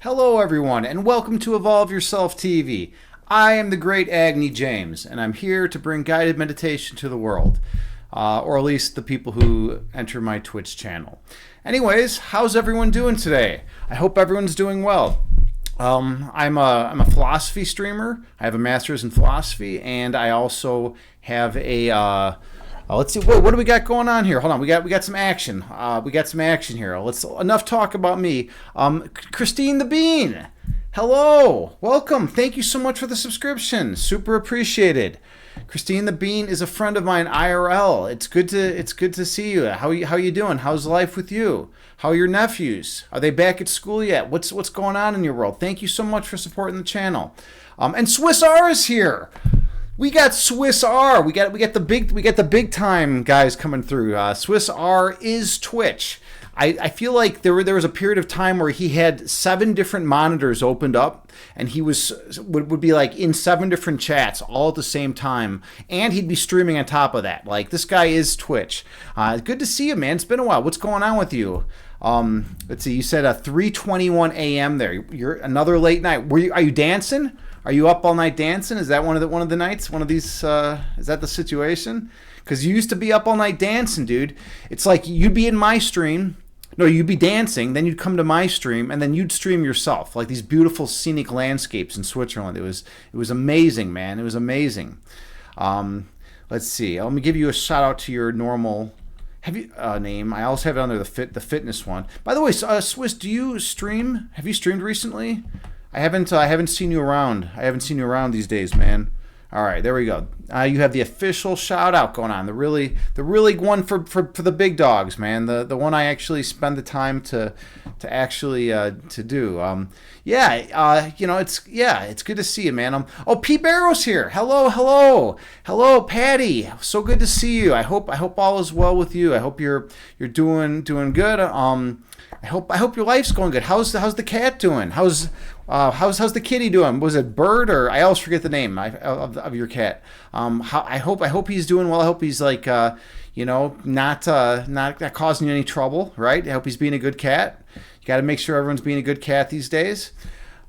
Hello, everyone, and welcome to Evolve Yourself TV. I am the great Agni James, and I'm here to bring guided meditation to the world, or at least the people who enter my Twitch channel. Anyways, how's everyone doing today? I hope everyone's doing well. I'm a philosophy streamer. I have a master's in philosophy, and I also have a let's see what do we got going on here. Hold on, we got some action. We got some action here. Let's enough talk about me. Christine the Bean, hello, welcome. Thank you so much for the subscription. Super appreciated. Christine the Bean is a friend of mine IRL. It's good to see you. How you doing? How's life with you? How are your nephews? Are they back at school yet? What's going on in your world? Thank you so much for supporting the channel. And Swiss R is here. We got Swiss R. We got the big time guys coming through. Swiss R is Twitch. I feel like there was a period of time where he had 7 different monitors opened up, and he would be like in 7 different chats all at the same time, and he'd be streaming on top of that. Like, this guy is Twitch. Good to see you, man. It's been a while. What's going on with you? Let's see. You said 3:21 a.m. there. You're another late night. Are you dancing? Are you up all night dancing? Is that one of the nights? One of these? Is that the situation? Because you used to be up all night dancing, dude. It's like you'd be in my stream. No, you'd be dancing. Then you'd come to my stream, and then you'd stream yourself, like these beautiful scenic landscapes in Switzerland. It was amazing, man. It was amazing. Let's see. Let me give you a shout out to your normal name. I also have it under the fitness one. By the way, Swiss, do you stream? Have you streamed recently? I haven't seen you around. I haven't seen you around these days, man. All right, there we go. You have the official shout out going on. The really one for the big dogs, man. The one I actually spend the time to actually to do. It's good to see you, man. P Barrow's here. Hello, Patty. So good to see you. I hope all is well with you. I hope you're doing good. I hope your life's going good. How's the cat doing? How's the kitty doing? Was it Bird, or I always forget the name of your cat? I hope he's doing well. I hope he's like not causing you any trouble, right? I hope he's being a good cat. You got to make sure everyone's being a good cat these days.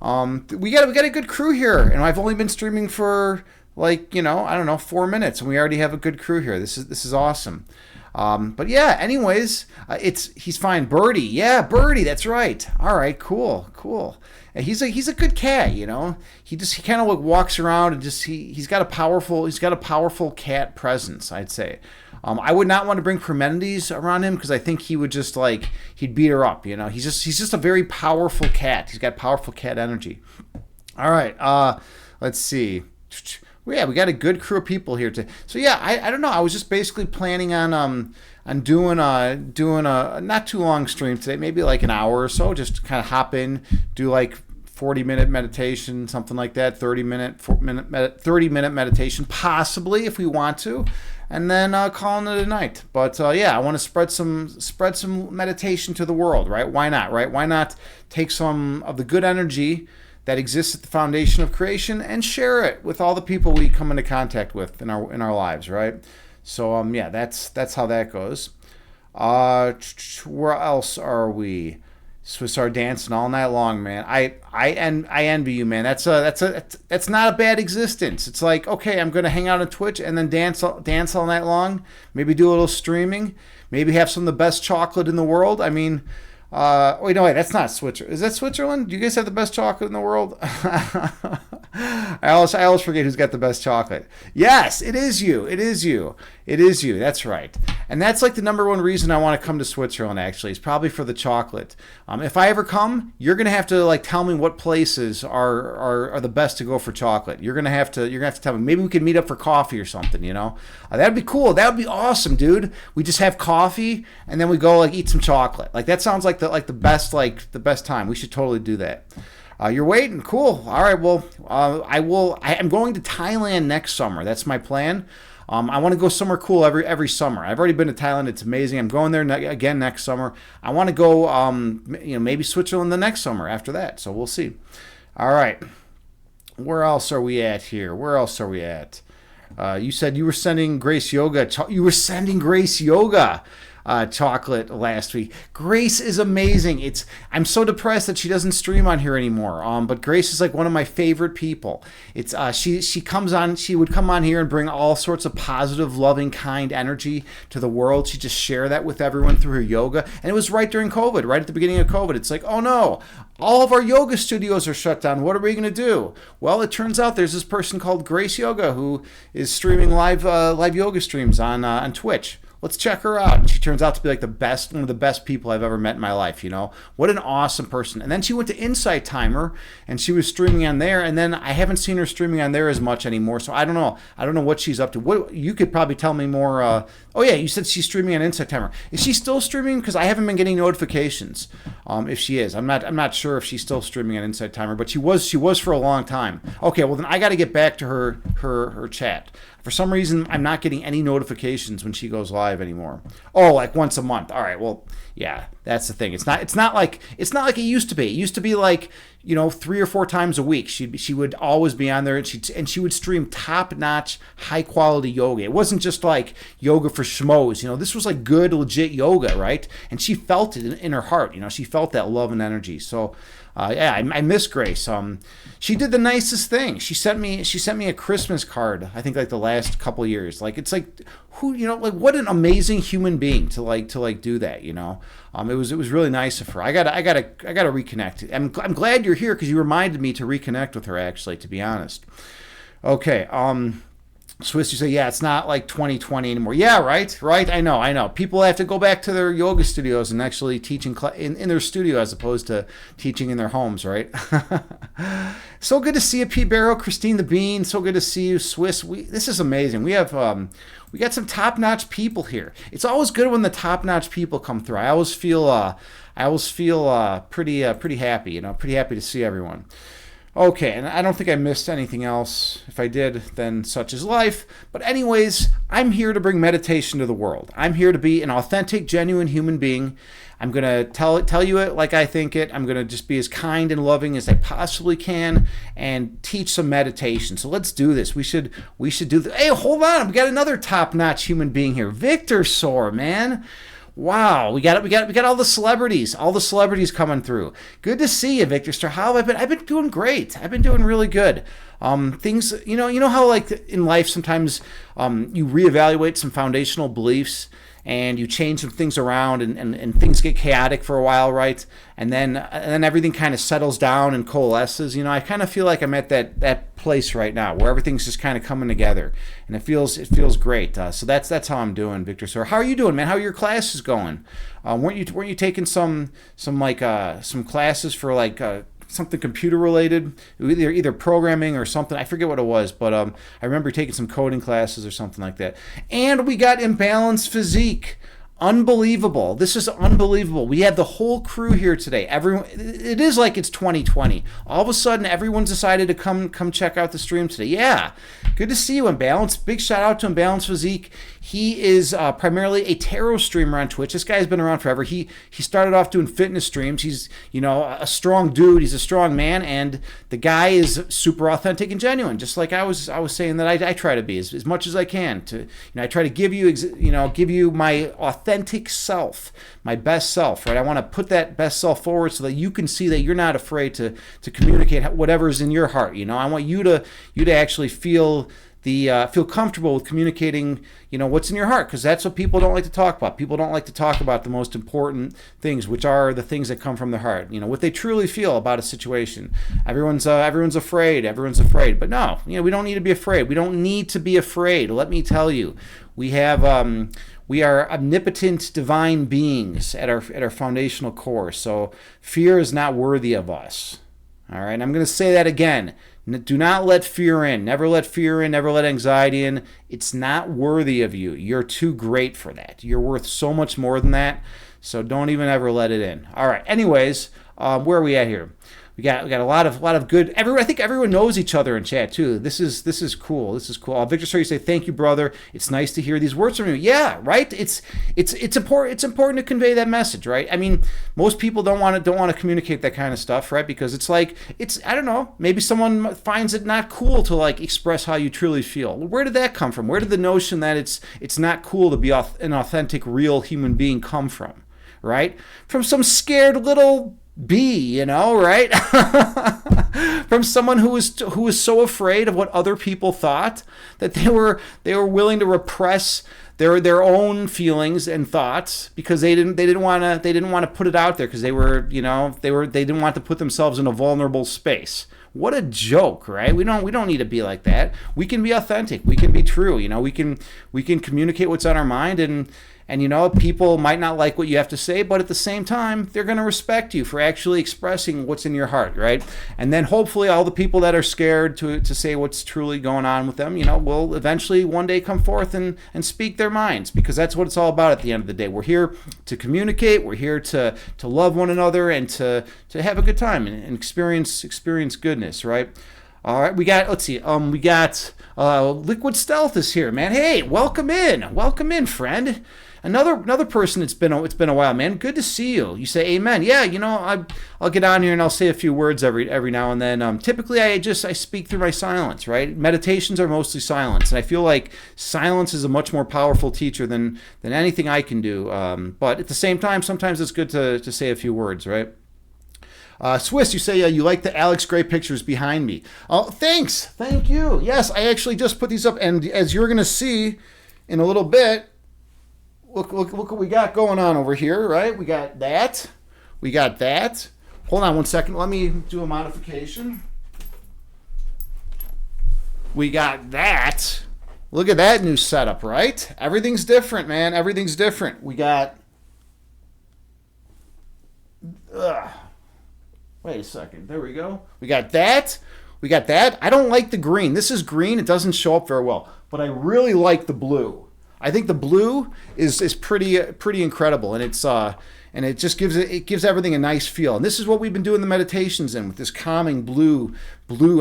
We got a good crew here, and I've only been streaming for 4 minutes, and we already have a good crew here. This is awesome. But yeah, anyways, he's fine. Birdie, yeah, Birdie, that's right. All right, cool. And he's a good cat, you know. He kind of like walks around and he's got a powerful cat presence, I'd say. I would not want to bring Parmenides around him, because I think he would just he'd beat her up, you know. He's just a very powerful cat. He's got powerful cat energy. All right, let's see. Yeah, we got a good crew of people here today. So yeah, I don't know. I was just basically planning on doing a not too long stream today, maybe like an hour or so. Just kind of hop in, do like 40-minute meditation, something like that. 30-minute meditation, possibly, if we want to, and then calling it a night. But yeah, I want to spread some meditation to the world, right? Why not, right? Why not take some of the good energy that exists at the foundation of creation and share it with all the people we come into contact with in our lives, right? So yeah, that's how that goes. Where else are we? Swiss are dancing all night long, man. I envy you, man. That's not a bad existence. It's like, okay, I'm gonna hang out on Twitch and then dance all night long. Maybe do a little streaming. Maybe have some of the best chocolate in the world. I mean. Wait, that's not Switzerland. Is that Switzerland? Do you guys have the best chocolate in the world? I always forget who's got the best chocolate. Yes, it is you. That's right. And that's like the number one reason I want to come to Switzerland, actually. It's probably for the chocolate. If I ever come, you're gonna have to tell me what places are the best to go for chocolate. You're gonna have to tell me. Maybe we could meet up for coffee or something, you know? That'd be cool. That would be awesome, dude. We just have coffee and then we go eat some chocolate. That sounds like the best time. We should totally do that. You're waiting, cool. All right, well, I'm going to Thailand next summer. That's my plan. I want to go somewhere cool every summer. I've already been to Thailand. It's amazing. I'm going there again next summer. I want to go, maybe Switzerland the next summer after that. So we'll see. All right. Where else are we at here? You said you were sending Grace Yoga. chocolate last week. Grace is amazing. I'm so depressed that she doesn't stream on here anymore. But Grace is like one of my favorite people. It's she comes on. She would come on here and bring all sorts of positive, loving, kind energy to the world. She just share that with everyone through her yoga. And it was right during COVID, right at the beginning of COVID. It's like, oh no, all of our yoga studios are shut down. What are we going to do? Well, it turns out there's this person called Grace Yoga who is streaming live yoga streams on Twitch. Let's check her out. And she turns out to be like one of the best people I've ever met in my life, you know. What an awesome person. And then she went to Insight Timer and she was streaming on there, and then I haven't seen her streaming on there as much anymore. So I don't know. I don't know what she's up to. What you could probably tell me more. Oh yeah, you said she's streaming on Insight Timer. Is she still streaming? Because I haven't been getting notifications. If she is, I'm not sure if she's still streaming on Insight Timer, but she was for a long time. Okay, well then I got to get back to her chat. For some reason, I'm not getting any notifications when she goes live anymore. Oh, like once a month. All right. Well, yeah, that's the thing. It's not like it used to be. It used to be like, you know, 3 or 4 times a week. She would always be on there, and she would stream top-notch, high-quality yoga. It wasn't just like yoga for schmoes. You know, this was like good, legit yoga, right? And she felt it in her heart. You know, she felt that love and energy. So. Yeah, I miss Grace. She did the nicest thing. She sent me a Christmas card. I think like the last couple of years. Like it's like like what an amazing human being to do that. You know, it was really nice of her. I gotta reconnect. I'm glad you're here because you reminded me to reconnect with her. Actually, to be honest. Okay. Swiss, you say, yeah, it's not like 2020 anymore. Yeah, right. I know. People have to go back to their yoga studios and actually teach in their studio as opposed to teaching in their homes, right? So good to see you, P. Barrow, Christine the Bean. So good to see you, Swiss. This is amazing. We have we got some top-notch people here. It's always good when the top-notch people come through. I always feel pretty happy. You know, pretty happy to see everyone. Okay, and I don't think I missed anything else. If I did, then such is life. But anyways, I'm here to bring meditation to the world. I'm here to be an authentic, genuine human being. I'm going to tell you it like I think it. I'm going to just be as kind and loving as I possibly can and teach some meditation. So let's do this. We should do this. Hey, hold on. We got another top-notch human being here. Victor Soar, man. Wow, we got all the celebrities coming through. Good to see you, Victor Star. How have I been? I've been doing great. I've been doing really good. Things, you know how like in life sometimes you reevaluate some foundational beliefs and you change some things around and things get chaotic for a while, right? And then everything kind of settles down and coalesces. You know, I kind of feel like I'm at that place right now where everything's just kind of coming together, and it feels great. So that's how I'm doing, Victor. So how are you doing, man? How are your classes going? Weren't you taking some classes for like something computer related, either programming or something? I forget what it was, but I remember taking some coding classes or something like that. And we got Imbalanced Physique. Unbelievable. This is unbelievable. We have the whole crew here today. Everyone, it is like it's 2020. All of a sudden, everyone's decided to come check out the stream today. Yeah. Good to see you, Imbalanced. Big shout out to Imbalanced Physique. He is primarily a tarot streamer on Twitch. This guy's been around forever. He started off doing fitness streams. He's, a strong dude. He's a strong man, and the guy is super authentic and genuine. Just like I was saying that I try to be as much as I can. I try to give you my authentic self, my best self, right? I want to put that best self forward so that you can see that you're not afraid to communicate whatever's in your heart. I want you to actually feel comfortable with communicating, what's in your heart, because that's what people don't like to talk about. People don't like to talk about the most important things, which are the things that come from their heart. What they truly feel about a situation. Everyone's afraid. But no, we don't need to be afraid. We don't need to be afraid. Let me tell you, we are omnipotent divine beings at our foundational core. So fear is not worthy of us. All right, I'm going to say that again. Do not let fear in. Never let fear in. Never let anxiety in. It's not worthy of you. You're too great for that. You're worth so much more than that. So don't even ever let it in. All right. Anyways, Where are we at here? We got a lot of good. Everyone, I think everyone knows each other in chat too. This is cool. This is cool. Victor, so you say thank you, brother. It's nice to hear these words from you. Yeah, right. It's important. It's important to convey that message, right? I mean, most people don't want to communicate that kind of stuff, right? Because it's like I don't know. Maybe someone finds it not cool to like express how you truly feel. Well, where did that come from? Where did the notion that it's not cool to be an authentic, real human being come from? Right? From some scared little bee, right? From someone who was so afraid of what other people thought that they were willing to repress their own feelings and thoughts because they didn't want to put it out there because they didn't want to put themselves in a vulnerable space. What a joke, right? We don't need to be like that. We can be authentic. We can be true. We can communicate what's on our mind and people might not like what you have to say, but at the same time, they're going to respect you for actually expressing what's in your heart, right? And then hopefully all the people that are scared to say what's truly going on with them, will eventually one day come forth and speak their minds because that's what it's all about at the end of the day. We're here to communicate. We're here to love one another and to have a good time and experience goodness, right? All right, let's see. We got Liquid Stealth is here, man. Hey, welcome in, friend. Another person. It's been a while, man. Good to see you. You say amen. Yeah, I'll get on here and I'll say a few words every now and then. Typically, I speak through my silence, right? Meditations are mostly silence, and I feel like silence is a much more powerful teacher than anything I can do. But at the same time, sometimes it's good to say a few words, right? Swiss, you say you like the Alex Gray pictures behind me. Oh, thanks. Thank you. Yes, I actually just put these up, and as you're going to see in a little bit, look what we got going on over here, right? We got that. Hold on one second. Let me do a modification. We got that. Look at that new setup, right? Everything's different, man. Everything's different. We got... Wait a second. There we go. We got that. I don't like the green. This is green. It doesn't show up very well. But I really like the blue. I think the blue is pretty incredible, and it just gives everything a nice feel. And this is what we've been doing the meditations in with this calming blue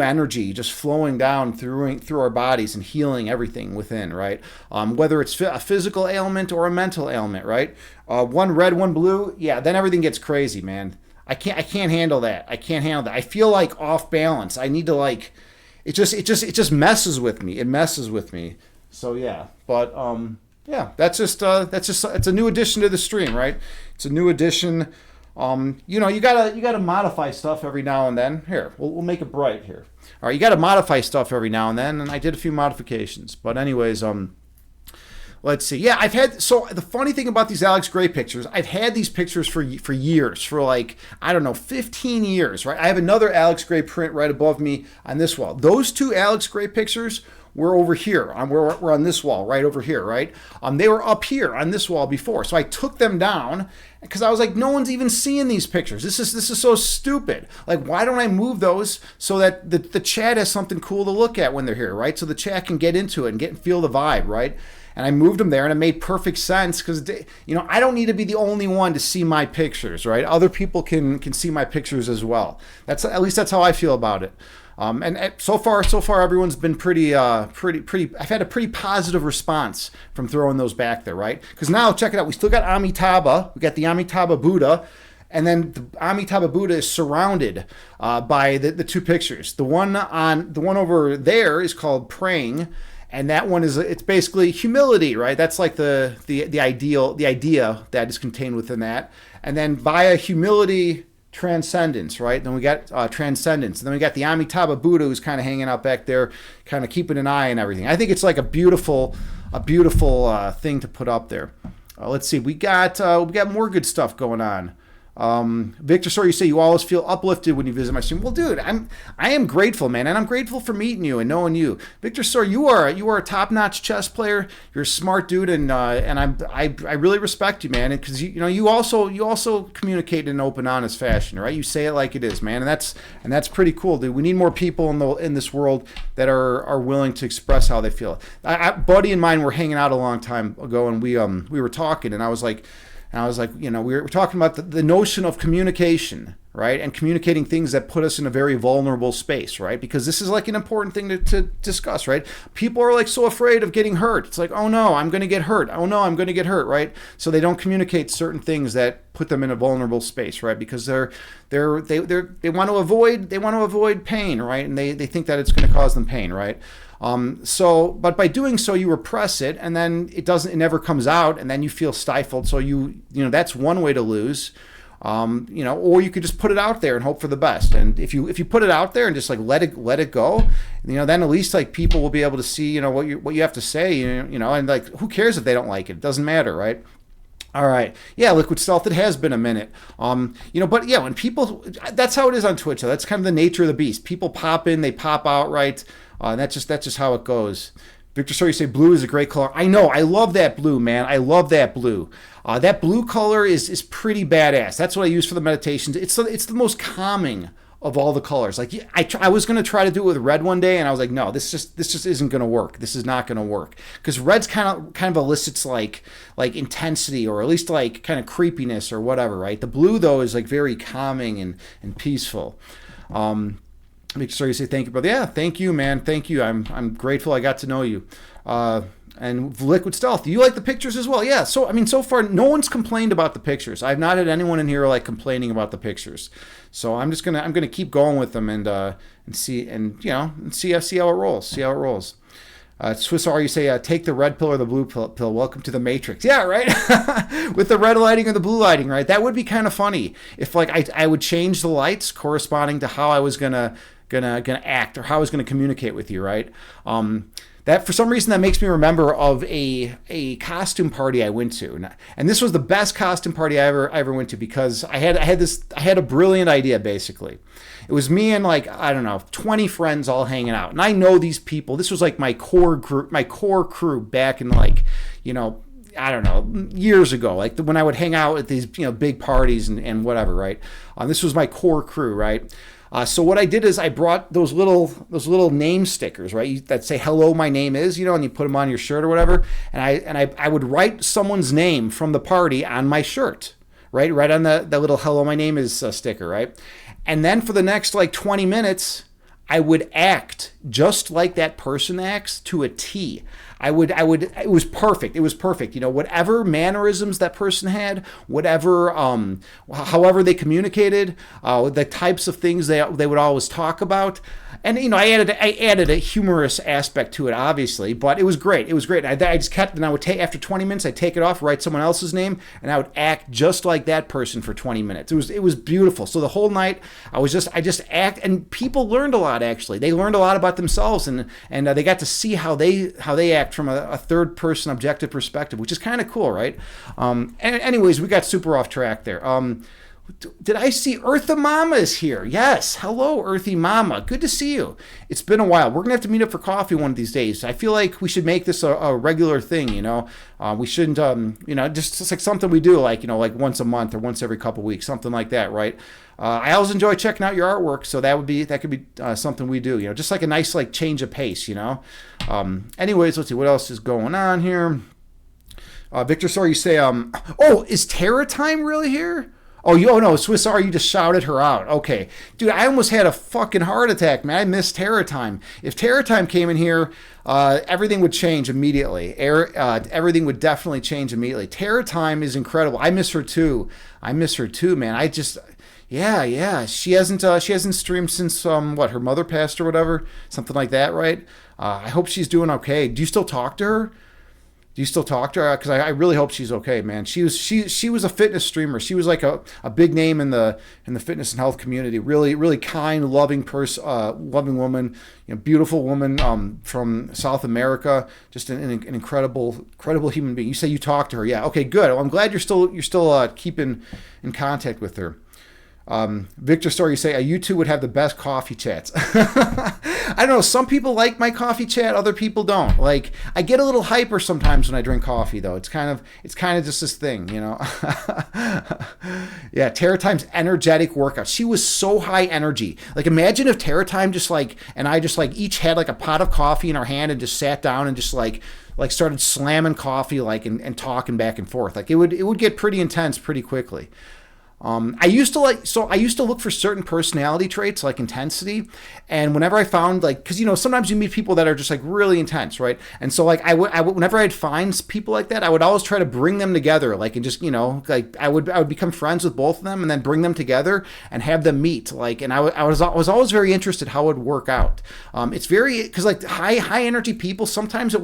energy just flowing down through our bodies and healing everything within, right? Whether it's a physical ailment or a mental ailment, right? One red, one blue, yeah. Then everything gets crazy, man. I can't handle that. I feel like off balance. I need to it just messes with me. It messes with me. So yeah, but yeah, that's just it's a new addition to the stream, right? It's a new addition. You gotta modify stuff every now and then. Here, we'll make it bright here. All right, you gotta modify stuff every now and then, and I did a few modifications. But anyways, let's see. Yeah, so the funny thing about these Alex Gray pictures, I've had these pictures for years, for 15 years, right? I have another Alex Gray print right above me on this wall. Those two Alex Gray pictures were over here. We're on this wall right over here, right? They were up here on this wall before. So I took them down because I was like, no one's even seeing these pictures. This is so stupid. Like, why don't I move those so that the chat has something cool to look at when they're here, right? So the chat can get into it and feel the vibe, right? And I moved them there, and it made perfect sense because, I don't need to be the only one to see my pictures, right? Other people can see my pictures as well. At least that's how I feel about it. And so far, everyone's been pretty. I've had a pretty positive response from throwing those back there, right? Because now, check it out. We still got Amitabha. We got the Amitabha Buddha. And then the Amitabha Buddha is surrounded by the two pictures. The one over there is called Praying. And that one it's basically humility, right? That's like the idea that is contained within that. And then via humility, transcendence, right? Then we got transcendence. And then we got the Amitabha Buddha who's kind of hanging out back there, kind of keeping an eye on everything. I think it's like a beautiful thing to put up there. Let's see. We got more good stuff going on. Victor, sorry, you say you always feel uplifted when you visit my stream. Well, dude, I am grateful, man, and I'm grateful for meeting you and knowing you. Victor, sorry, you are a top-notch chess player. You're a smart dude, and I really respect you, man, because you also communicate in an open, honest fashion, right? You say it like it is, man, and that's pretty cool, dude. We need more people in this world that are willing to express how they feel. Buddy and mine were hanging out a long time ago, and we were talking, and I was like, we were talking about the notion of communication, right? And communicating things that put us in a very vulnerable space, right? Because this is like an important thing to discuss, right? People are like so afraid of getting hurt. It's like, oh no, I'm going to get hurt. Oh no, I'm going to get hurt, right? So they don't communicate certain things that put them in a vulnerable space, right? Because they want to avoid pain, right? And they think that it's going to cause them pain, right? But by doing so, you repress it, and then it never comes out, and then you feel stifled. So that's one way to lose. Or you could just put it out there and hope for the best. And if you put it out there and just like let it go, then at least like people will be able to see, what you have to say, and like who cares if they don't like it? It doesn't matter, right? All right. Yeah, Liquid Stealth, it has been a minute. But yeah, when people, that's how it is on Twitch. That's kind of the nature of the beast. People pop in, they pop out, right? That's just how it goes. Victor Story, you say blue is a great color. I know. I love that blue, man. I love that blue. That blue color is pretty badass. That's what I use for the meditations. It's the most calming of all the colors. Like I was going to try to do it with red one day, and I was like, no, this just isn't going to work. This is not going to work, because red's kind of elicits like intensity, or at least like kind of creepiness or whatever, right? The blue though is like very calming and peaceful. Make sure you say thank you, brother. Yeah, thank you, man. Thank you. I'm grateful I got to know you. And Liquid Stealth, you like the pictures as well? Yeah. So far, no one's complained about the pictures. I've not had anyone in here like complaining about the pictures. So I'm gonna keep going with them and see how it rolls. See how it rolls. Swiss R, you say, take the red pill or the blue pill. Welcome to the Matrix. Yeah, right? With the red lighting or the blue lighting, right? That would be kind of funny if like I would change the lights corresponding to how I was gonna act, or how I was gonna communicate with you, right? That for some reason that makes me remember of a costume party I went to, and this was the best costume party I ever went to, because I had a brilliant idea. Basically, it was me and like, I don't know, 20 friends all hanging out, and I know these people. This was like my core crew back in like, I don't know, years ago, like when I would hang out at these big parties and whatever, right? This was my core crew, right? So what I did is I brought those little name stickers, right, that say "Hello, my name is," and you put them on your shirt or whatever. And I would write someone's name from the party on my shirt, right on the little "Hello, my name is" sticker, right. And then for the next like 20 minutes, I would act just like that person acts to a T. It was perfect. It was perfect. Whatever mannerisms that person had, whatever, however they communicated, the types of things they would always talk about. And, I added a humorous aspect to it, obviously, but it was great. It was great. I just kept, and I would take, after 20 minutes, I'd take it off, write someone else's name, and I would act just like that person for 20 minutes. It was beautiful. So the whole night, I just act, and people learned a lot, actually. They learned a lot about themselves, and they got to see how they act from a third person objective perspective, which is kind of cool, right? Anyways, we got super off track there. Did I see Eartha Mama is here? Yes. Hello, Earthy Mama. Good to see you. It's been a while. We're going to have to meet up for coffee one of these days. I feel like we should make this a regular thing, We shouldn't, just like something we do, like once a month or once every couple weeks, something like that, right? I always enjoy checking out your artwork, so that could be something we do, just like a nice like change of pace, Anyways, let's see what else is going on here. Victor, sorry, you say, is Terra Time really here? Oh, no, Swiss R, you just shouted her out. Okay. Dude, I almost had a fucking heart attack, man. I missed Terra Time. If Terra Time came in here, everything would change immediately. Everything would definitely change immediately. Terra Time is incredible. I miss her too, man. Yeah. She hasn't streamed since, her mother passed or whatever. Something like that, right? I hope she's doing okay. Do you still talk to her? Do you still talk to her? Because I really hope she's okay, man. She was a fitness streamer. She was like a big name in the fitness and health community. Really, really kind, loving loving woman, beautiful woman from South America. Just an incredible human being. You say you talk to her, yeah? Okay, good. Well, I'm glad you're still keeping in contact with her. Victor Story, you say, you two would have the best coffee chats. I don't know. Some people like my coffee chat. Other people don't. Like, I get a little hyper sometimes when I drink coffee, though. It's kind of just this thing, Yeah, Terra Time's energetic workout. She was so high energy. Like, imagine if Terra Time and I each had like a pot of coffee in our hand and just sat down and just like started slamming coffee and talking back and forth. Like, it would get pretty intense pretty quickly. I used to look for certain personality traits like intensity, and whenever I found like, because sometimes you meet people that are just like really intense, right? And so like whenever I'd find people like that, I would always try to bring them together, like, and just like I would become friends with both of them and then bring them together and have them meet, like, and I was always very interested how it would work out. It's very, because like high energy people, sometimes it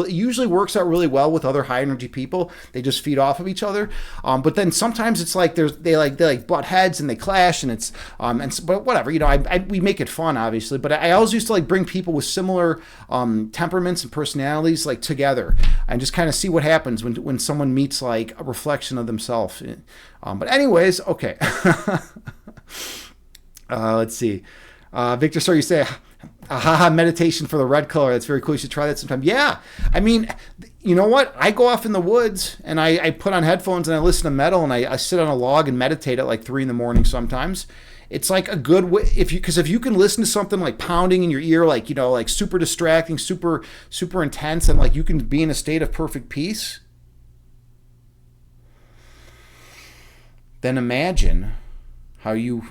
usually works out really well with other high energy people. They just feed off of each other, but then sometimes it's like they butt heads and they clash, and it's but whatever, we make it fun, obviously, but I always used to like bring people with similar temperaments and personalities like together and just kind of see what happens when someone meets like a reflection of themselves. But anyways, okay. Let's see. Victor, so you say haha meditation for the red color. That's very cool. You should try that sometime. Yeah. I mean, you know what? I go off in the woods and I put on headphones and I listen to metal and I sit on a log and meditate at like 3 a.m. sometimes. It's like a good way because if you can listen to something like pounding in your ear, like, like super distracting, super intense, and like you can be in a state of perfect peace, then imagine how you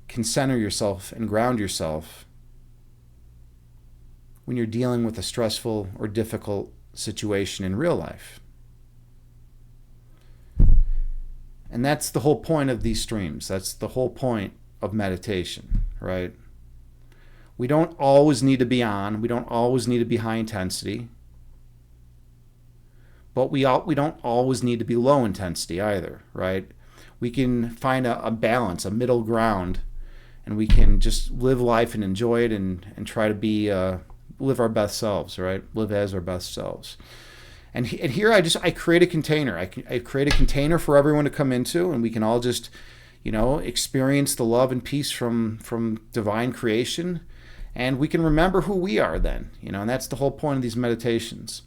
can center yourself and ground yourself when you're dealing with a stressful or difficult situation in real life. And that's the whole point of these streams. That's the whole point of meditation, right? We don't always need to be on. We don't always need to be high intensity. But we don't always need to be low intensity either, right? We can find a balance, a middle ground, and we can just live life and enjoy it and try to be live our best selves, right? Live as our best selves. And here I create a container. I create a container for everyone to come into, and we can all just, experience the love and peace from divine creation, and we can remember who we are then, and that's the whole point of these meditations.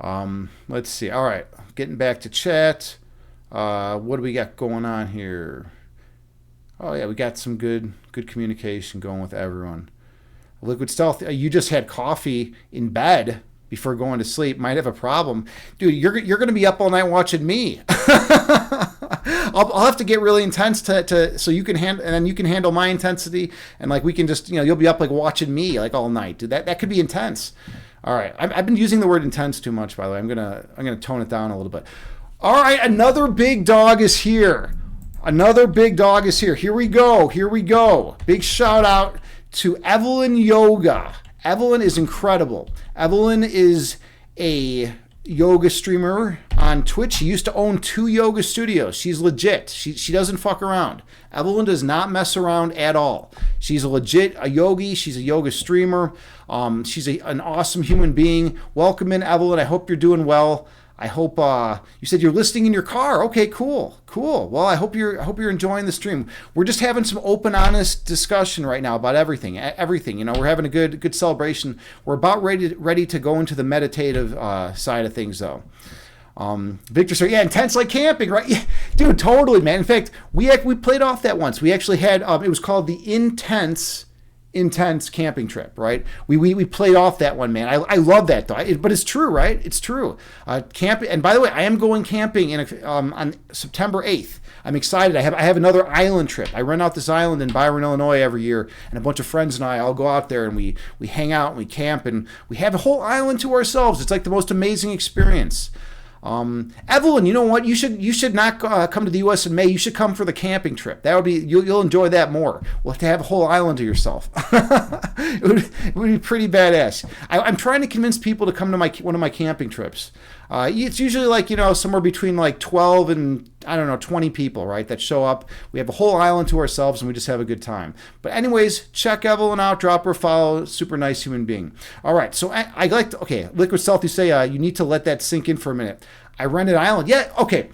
Let's see. All right, getting back to chat. What do we got going on here? Oh yeah, we got some good communication going with everyone. Liquid Stealth, you just had coffee in bed before going to sleep. Might have a problem, dude. You're going to be up all night watching me. I'll have to get really intense so you can handle, and then you can handle my intensity, and like we can just you'll be up like watching me like all night, dude. That could be intense. All right, I've been using the word intense too much, by the way. I'm gonna tone it down a little bit. All right, another big dog is here. Here we go. Big shout out to Evelyn Yoga. Evelyn is incredible. Evelyn is a yoga streamer on Twitch. She used to own 2 yoga studios. She's legit. She doesn't fuck around. Evelyn does not mess around at all. She's a yogi. She's a yoga streamer. She's an awesome human being. Welcome in, Evelyn. I hope you're doing well. I hope you said you're listening in your car. Okay, cool. Well, I hope you're enjoying the stream. We're just having some open, honest discussion right now about everything. We're having a good celebration. We're about ready to go into the meditative side of things, though. Victor said, yeah, intense like camping, right? Yeah, dude, totally, man. In fact, we played off that once. We actually had it was called the intense camping trip, right? We played off that one, man. I love that though, but it's true, right? It's true. Camping, and by the way, I am going camping on September 8th. I'm excited. I have another island trip. I rent out this island in Byron, Illinois every year, and a bunch of friends and I all go out there and we hang out and we camp and we have a whole island to ourselves. It's like the most amazing experience. Evelyn, you know what? You should not come to the U.S. in May. You should come for the camping trip. That would be you'll enjoy that more. We'll have to have a whole island to yourself. it would be pretty badass. I'm trying to convince people to come to one of my camping trips. It's usually like somewhere between like 12 and 20 people, right? That show up. We have a whole island to ourselves and we just have a good time. But anyways, check Evelyn out. Drop her a follow. Super nice human being. All right. So I like to, okay. Liquid Stealth, you say you need to let that sink in for a minute. I rented an island. Yeah. Okay.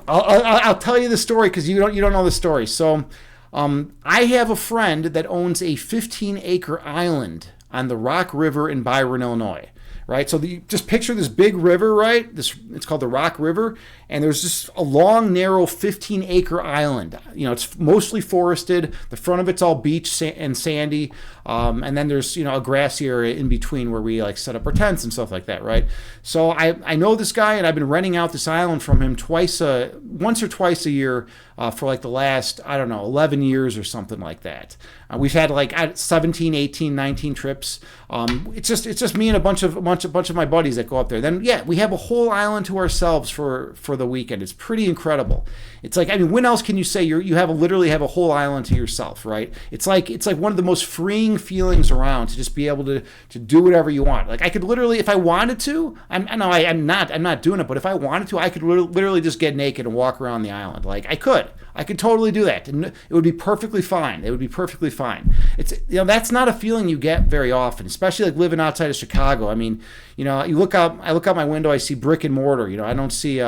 I'll tell you the story because you don't know the story. So I have a friend that owns a 15-acre island on the Rock River in Byron, Illinois. right? So just picture this big river, right? It's called the Rock River, and there's just a long, narrow 15-acre island. It's mostly forested. The front of it's all beach and sandy, and then there's a grassy area in between where we like set up our tents and stuff like that, right? So I know this guy, and I've been renting out this island from him once or twice a year for like the last, I don't know, 11 years or something like that. We've had like 17, 18, 19 trips. It's just me and a bunch of my buddies that go up there. Then we have a whole island to ourselves for the weekend. It's pretty incredible. It's like, when else can you say you literally have a whole island to yourself, right? It's like one of the most freeing feelings around, to just be able to do whatever you want. Like I could literally, if I wanted to, I'm not doing it, but if I wanted to, I could literally just get naked and walk around the island. Like I could totally do that, and it would be perfectly fine. It would be perfectly fine. It's that's not a feeling you get very often, especially like living outside of Chicago. I mean, I look out my window, I see brick and mortar. I don't see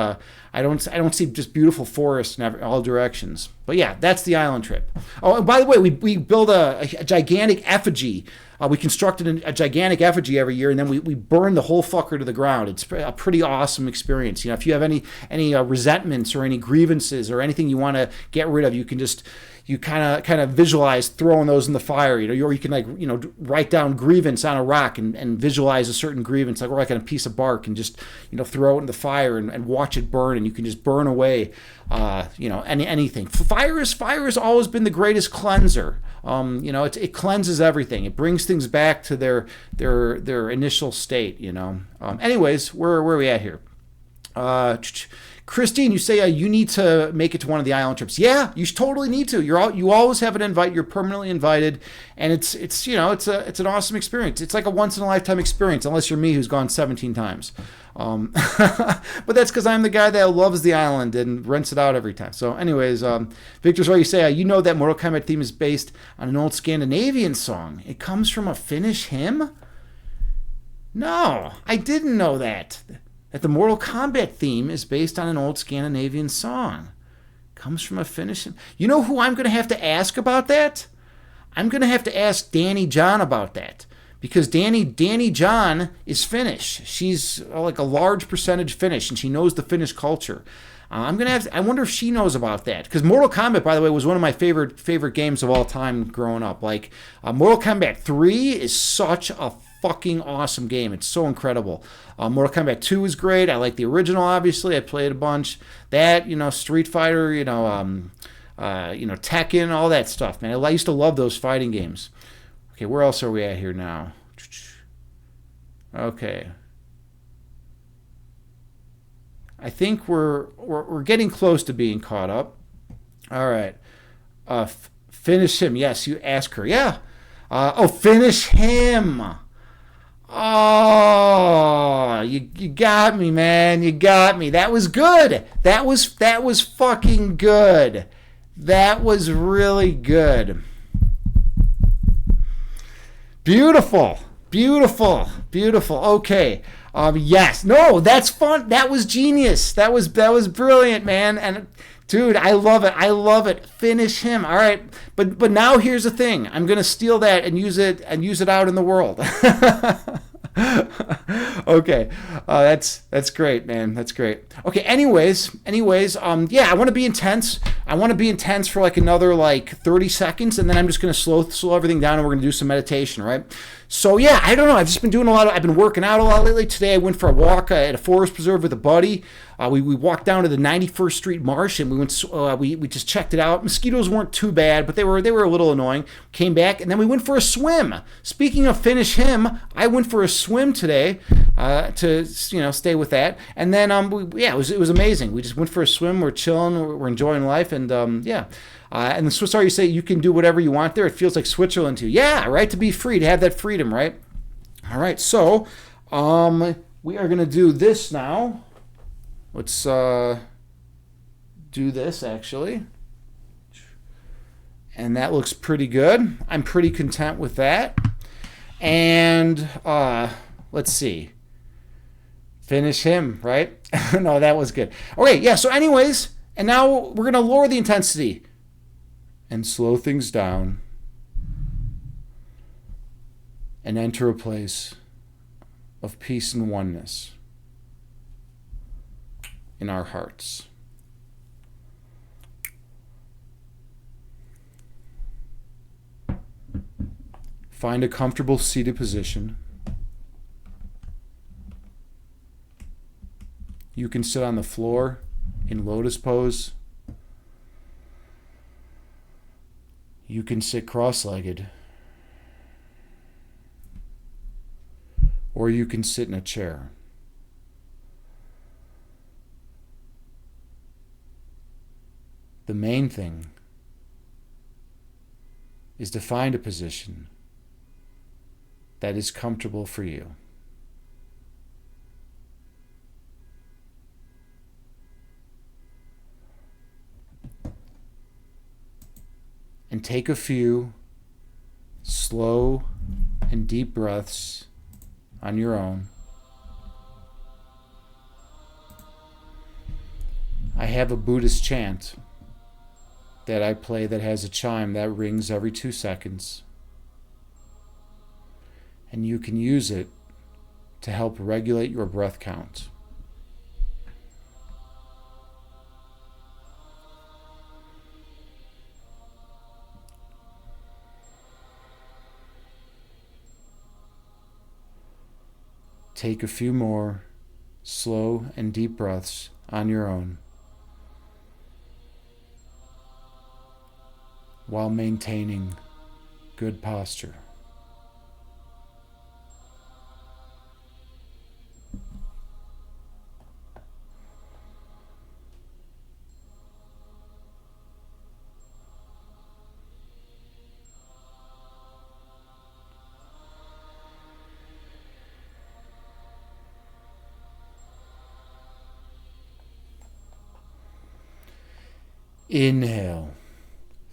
just beautiful forests in all directions. But yeah, that's the island trip. Oh, and by the way, we build a gigantic effigy. We constructed a gigantic effigy every year, and then we burn the whole fucker to the ground. It's a pretty awesome experience. If you have any resentments or any grievances or anything you want to get rid of, you can just kind of visualize throwing those in the fire, or you can write down grievance on a rock and visualize a certain grievance, or like on a piece of bark, and just throw it in the fire and watch it burn, and you can just burn away anything. Fire has always been the greatest cleanser. It cleanses everything. It brings things back to their initial state. Anyways, where are we at here? Christine, you say you need to make it to one of the island trips. Yeah, you totally need to. You always have an invite. You're permanently invited, and it's an awesome experience. It's like a once in a lifetime experience, unless you're me, who's gone 17 times. But that's because I'm the guy that loves the island and rents it out every time. So, anyways, Victor's right. You say that Mortal Kombat theme is based on an old Scandinavian song. It comes from a Finnish hymn. No, I didn't know that the Mortal Kombat theme is based on an old Scandinavian song. Comes from a Finnish... You know who I'm going to have to ask about that? I'm going to have to ask Danny John about that. Because Danny John is Finnish. She's like a large percentage Finnish, and she knows the Finnish culture. I wonder if she knows about that. Because Mortal Kombat, by the way, was one of my favorite games of all time growing up. Like, Mortal Kombat 3 is such a fucking awesome game. It's so incredible. Mortal Kombat 2 is great. I like the original, obviously. I played a bunch. That, Street Fighter, Tekken, all that stuff, man. I used to love those fighting games. Okay, where else are we at here now? Okay. I think we're getting close to being caught up. All right. Finish him. Yes, you ask her. Yeah. Finish him. Oh, you got me, man. You got me. That was good. That was fucking good. That was really good. Beautiful. Okay. Yes. No, that's fun. That was genius. That was brilliant, man. And dude, I love it. Finish him. All right. But now here's the thing. I'm going to steal that and use it out in the world. Okay. That's great, man. That's great. Okay. Anyways, I want to be intense. I want to be intense for like another 30 seconds, and then I'm just going to slow everything down, and we're going to do some meditation, right? So yeah, I don't know. I've just been I've been working out a lot lately. Today I went for a walk at a forest preserve with a buddy. We walked down to the 91st Street Marsh, and we just checked it out. Mosquitoes weren't too bad, but they were a little annoying. Came back, and then we went for a swim. Speaking of finish him, I went for a swim today to stay with that. And then it was amazing. We just went for a swim. We're chilling. We're enjoying life, and and the Swiss Army say you can do whatever you want there. It feels like Switzerland to you. Yeah, right, to be free, to have that freedom, right? All right, so we are going to do this now. Let's do this, actually. And that looks pretty good. I'm pretty content with that. And let's see. Finish him, right? No, that was good. Okay, yeah, so anyways, and now we're going to lower the intensity and slow things down and enter a place of peace and oneness in our hearts. Find a comfortable seated position. You can sit on the floor in lotus pose. You can sit cross-legged. Or you can sit in a chair. The main thing is to find a position that is comfortable for you. And take a few slow and deep breaths on your own. I have a Buddhist chant that I play that has a chime that rings every 2 seconds. And you can use it to help regulate your breath count. Take a few more slow and deep breaths on your own while maintaining good posture. Inhale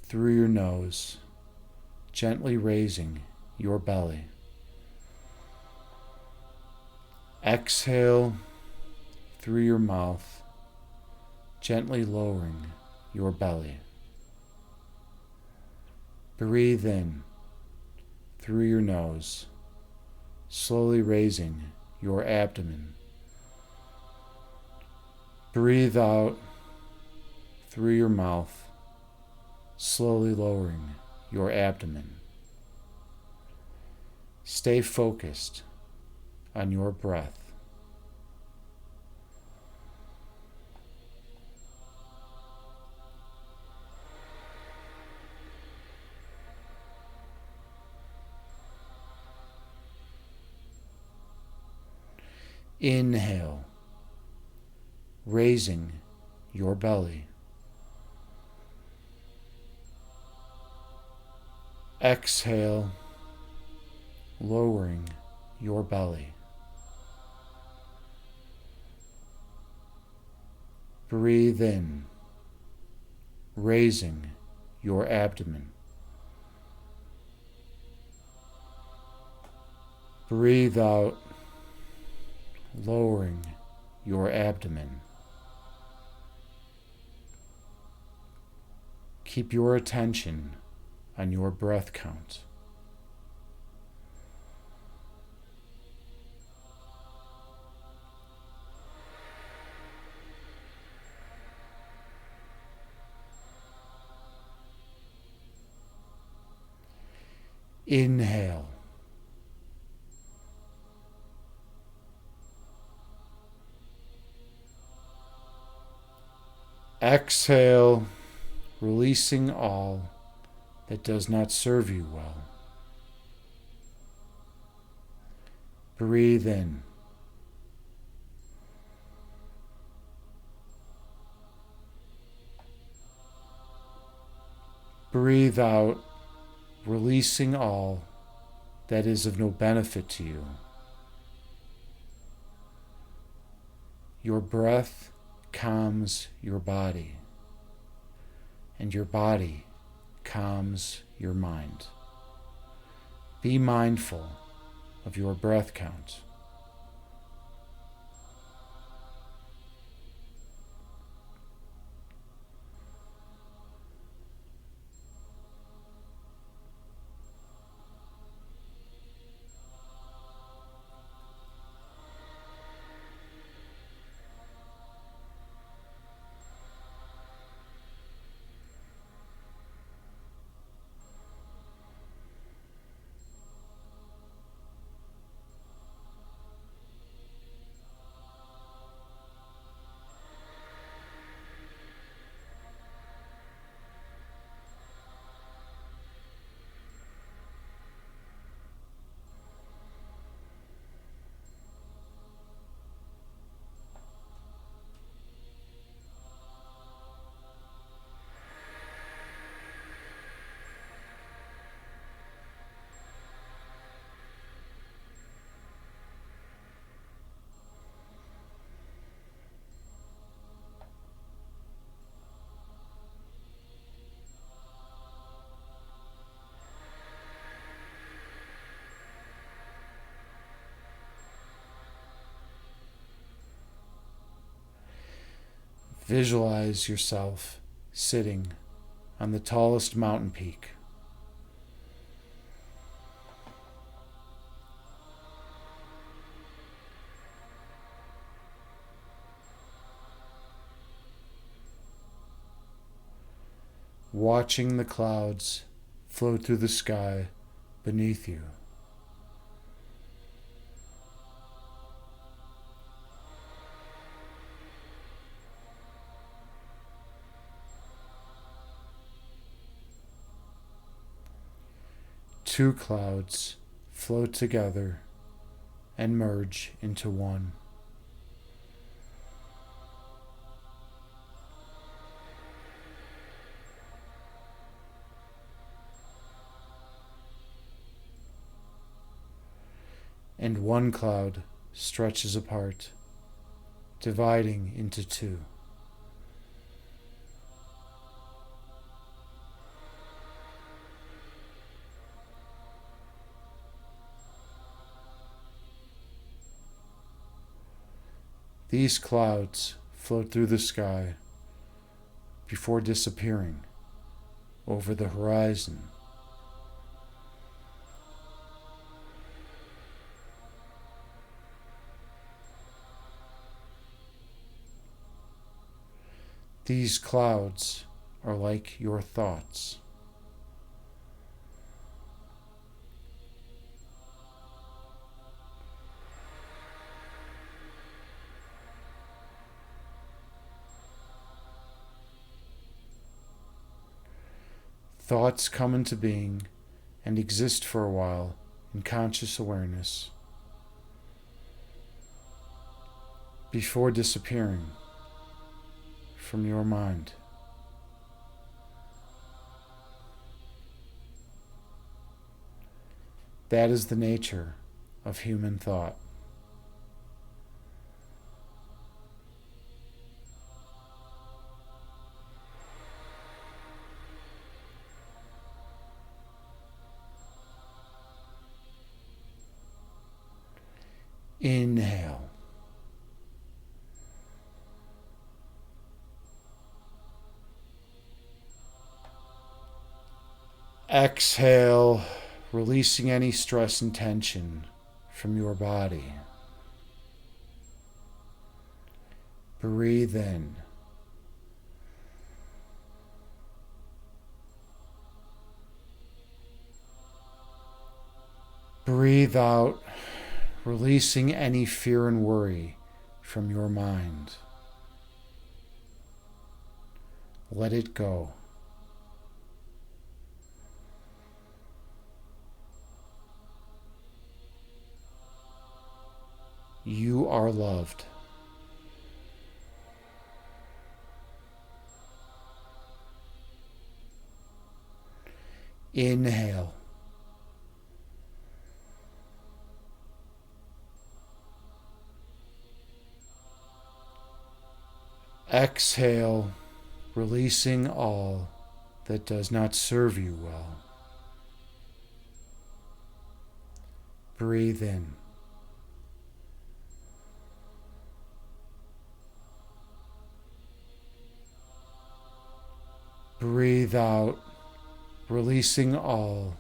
through your nose, gently raising your belly. Exhale through your mouth, gently lowering your belly. Breathe in through your nose, slowly raising your abdomen. Breathe out through your mouth, slowly lowering your abdomen. Stay focused on your breath. Inhale, raising your belly. Exhale, lowering your belly. Breathe in, raising your abdomen. Breathe out, lowering your abdomen. Keep your attention on your breath count. Inhale. Exhale, releasing all that does not serve you well. Breathe in. Breathe out, releasing all that is of no benefit to you. Your breath calms your body, and your body calms your mind. Be mindful of your breath count. Visualize yourself sitting on the tallest mountain peak. Watching the clouds float through the sky beneath you. Two clouds float together and merge into one. And one cloud stretches apart, dividing into two. These clouds float through the sky before disappearing over the horizon. These clouds are like your thoughts. Thoughts come into being and exist for a while in conscious awareness before disappearing from your mind. That is the nature of human thought. Inhale. Exhale, releasing any stress and tension from your body. Breathe in. Breathe out, releasing any fear and worry from your mind. Let it go. You are loved. Inhale. Exhale, releasing all that does not serve you well. Breathe in. Breathe out, releasing all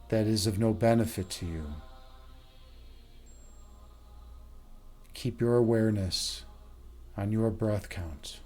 that is of no benefit to you. Keep your awareness on your breath count.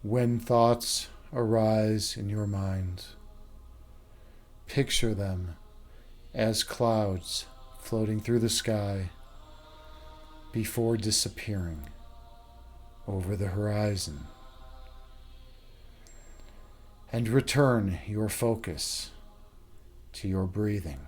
When thoughts arise in your mind, picture them as clouds floating through the sky before disappearing over the horizon. And return your focus to your breathing.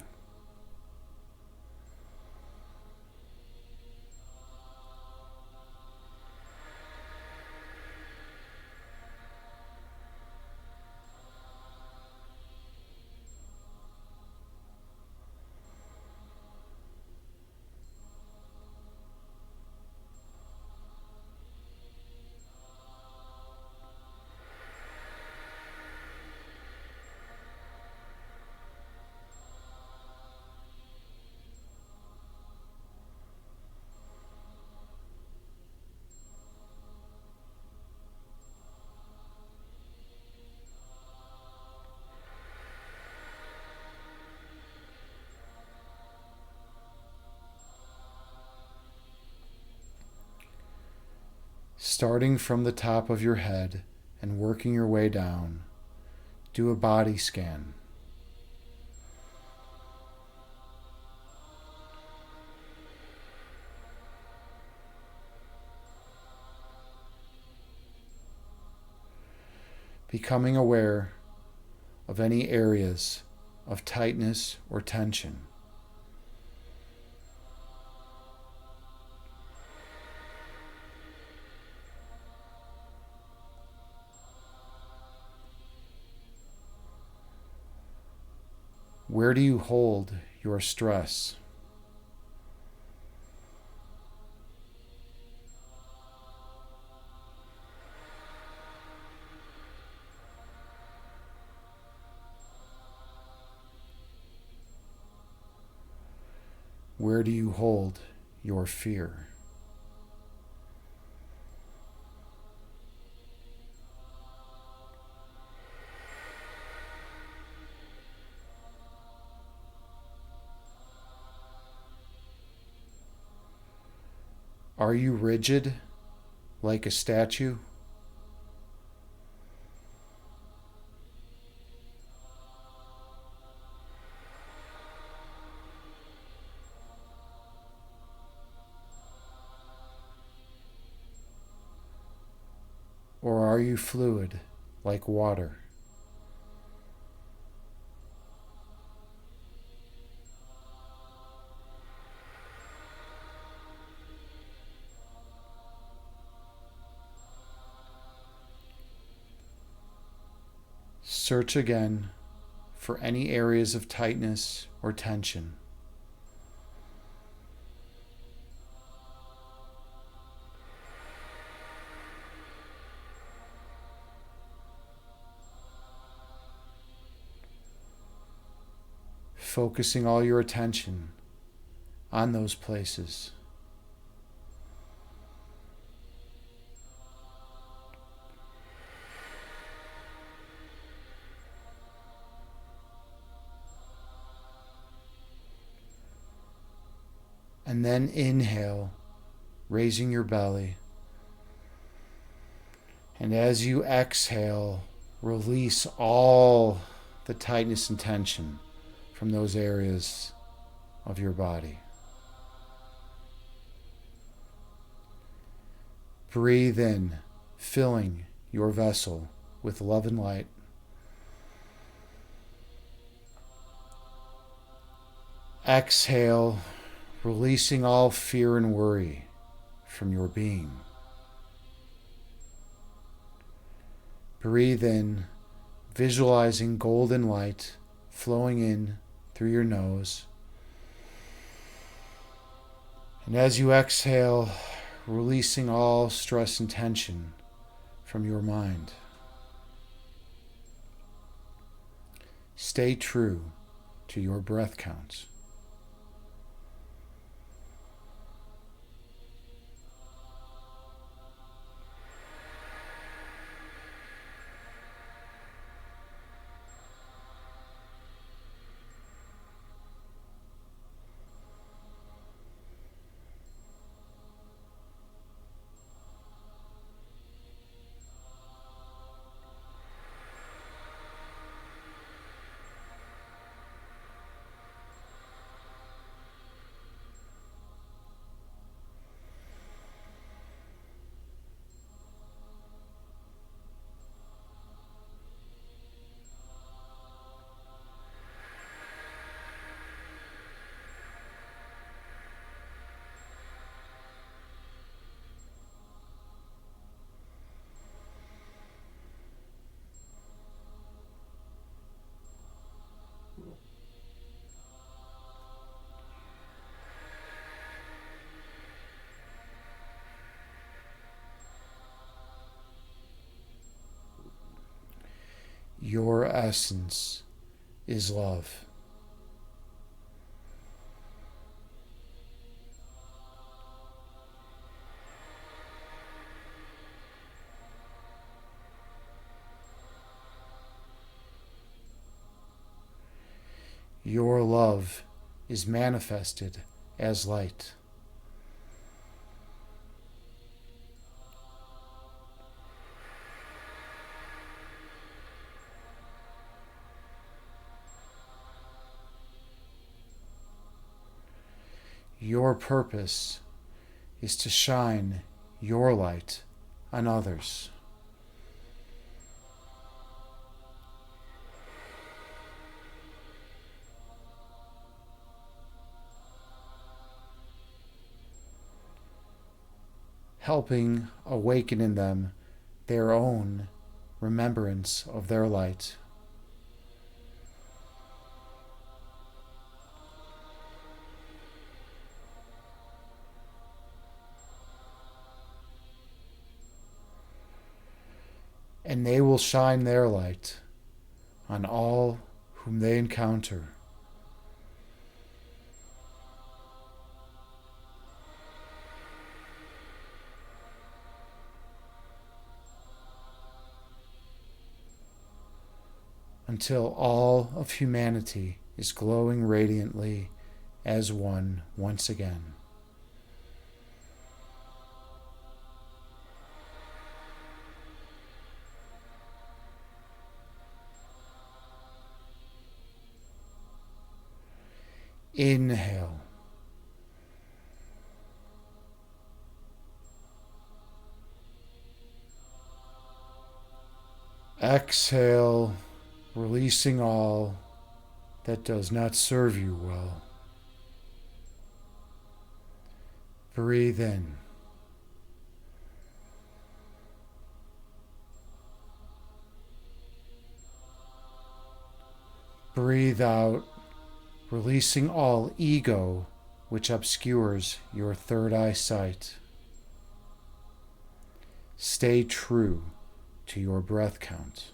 Starting from the top of your head and working your way down, do a body scan. Becoming aware of any areas of tightness or tension. Where do you hold your stress? Where do you hold your fear? Are you rigid like a statue? Or are you fluid like water? Search again for any areas of tightness or tension. Focusing all your attention on those places. And then inhale, raising your belly. And as you exhale, release all the tightness and tension from those areas of your body. Breathe in, filling your vessel with love and light. Exhale, releasing all fear and worry from your being. Breathe in, visualizing golden light flowing in through your nose. And as you exhale, releasing all stress and tension from your mind. Stay true to your breath counts. Your essence is love. Your love is manifested as light. Your purpose is to shine your light on others. Helping awaken in them their own remembrance of their light. And they will shine their light on all whom they encounter. Until all of humanity is glowing radiantly as one once again. Inhale. Exhale, releasing all that does not serve you well. Breathe in. Breathe out, releasing all ego which obscures your third eye sight. Stay true to your breath count.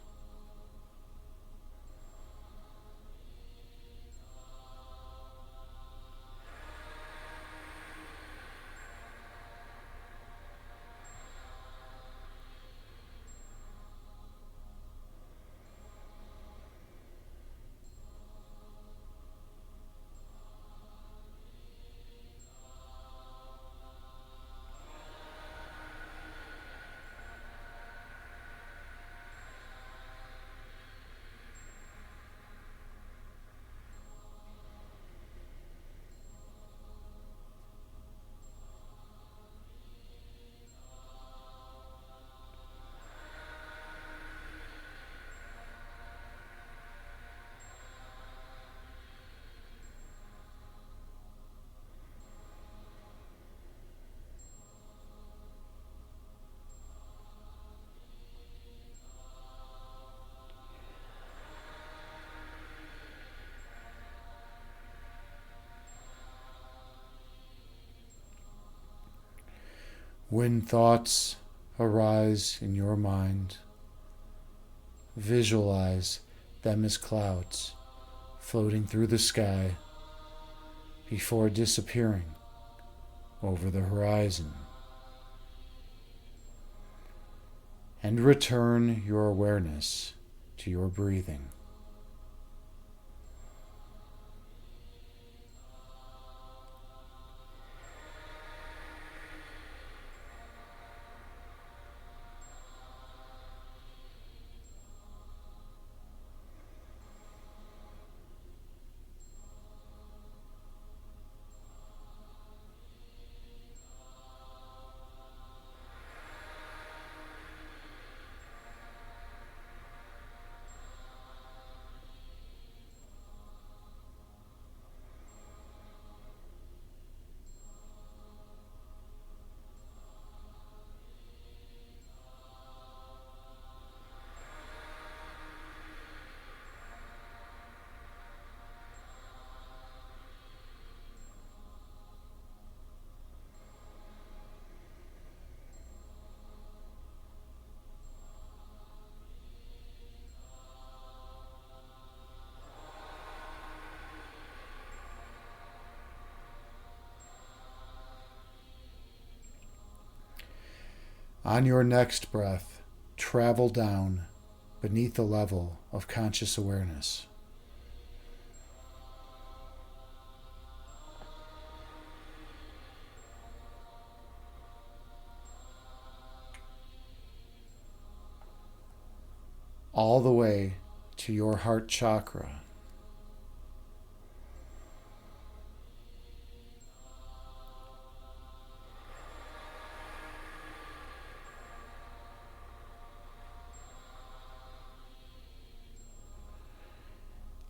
When thoughts arise in your mind, visualize them as clouds floating through the sky before disappearing over the horizon. And return your awareness to your breathing. On your next breath, travel down beneath the level of conscious awareness. All the way to your heart chakra.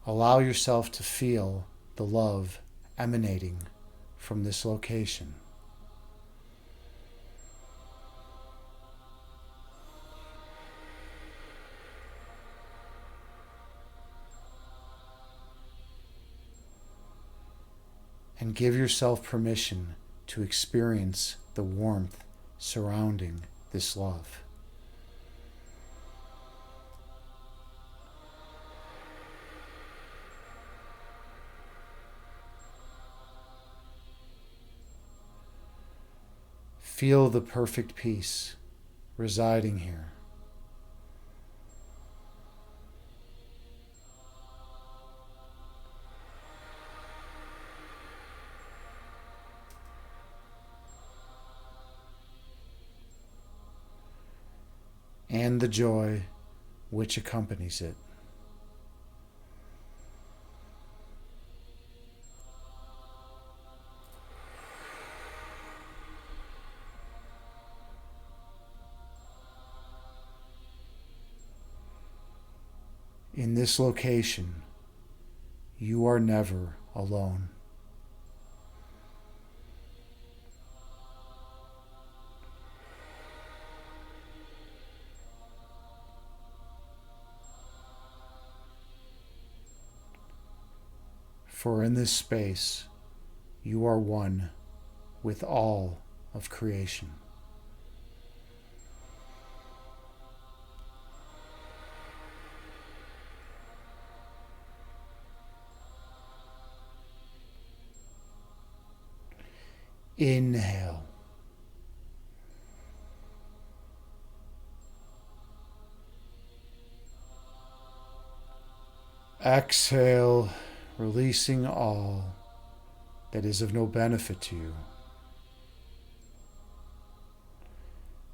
Allow yourself to feel the love emanating from this location. And give yourself permission to experience the warmth surrounding this love. Feel the perfect peace residing here. And the joy which accompanies it. In this location, you are never alone. For in this space, you are one with all of creation. Inhale. Exhale, releasing all that is of no benefit to you.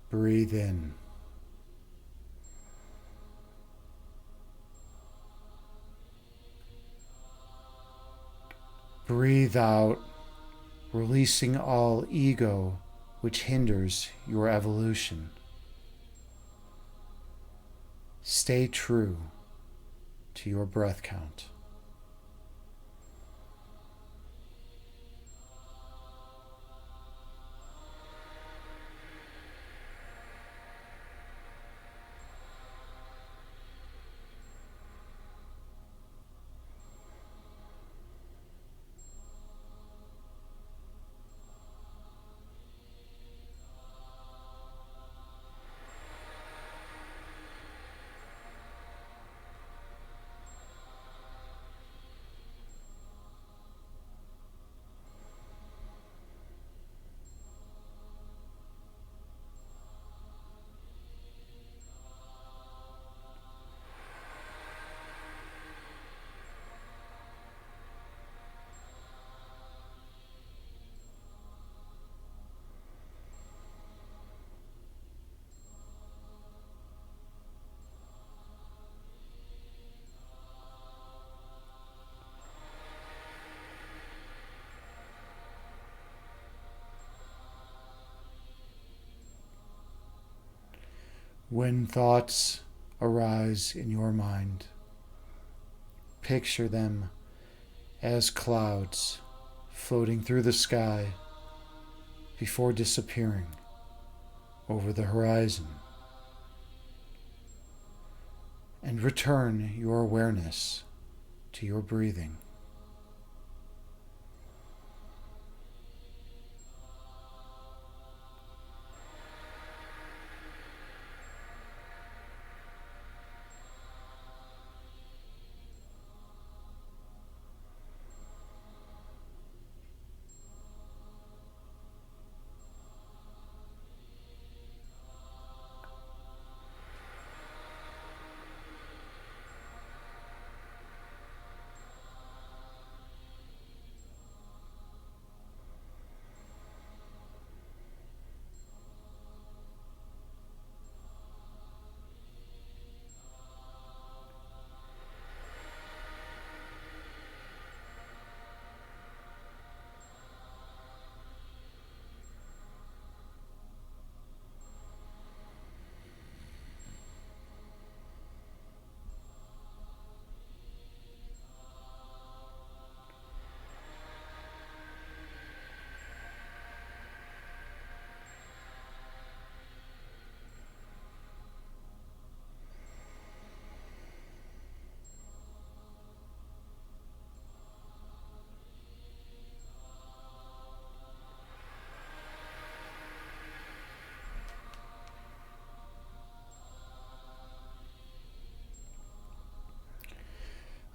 Breathe in. Breathe out, releasing all ego which hinders your evolution. Stay true to your breath count. When thoughts arise in your mind, picture them as clouds floating through the sky before disappearing over the horizon. And return your awareness to your breathing.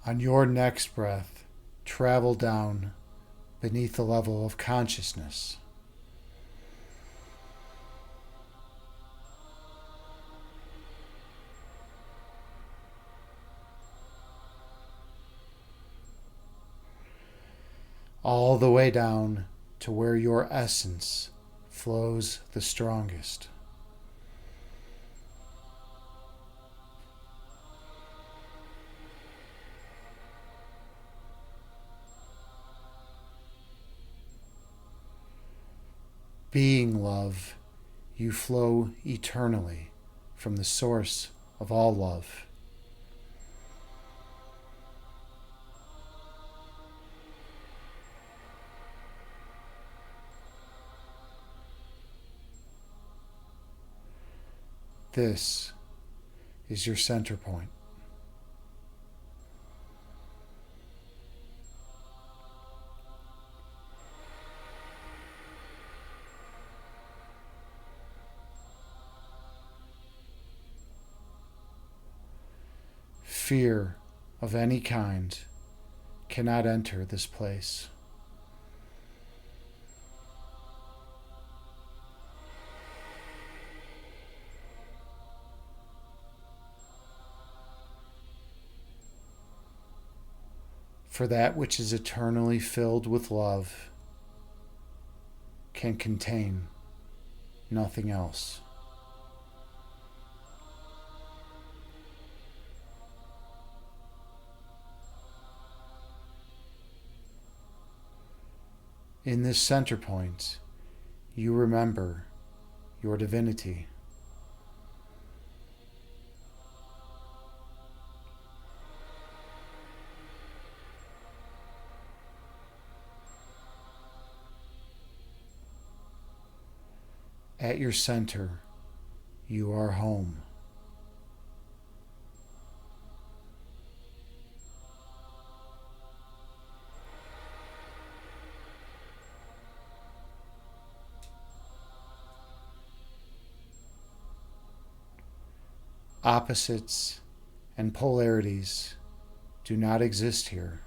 On your next breath, travel down beneath the level of consciousness. All the way down to where your essence flows the strongest. Being love, you flow eternally from the source of all love. This is your center point. Fear of any kind cannot enter this place. For that which is eternally filled with love can contain nothing else. In this center point, you remember your divinity. At your center, you are home. Opposites and polarities do not exist here.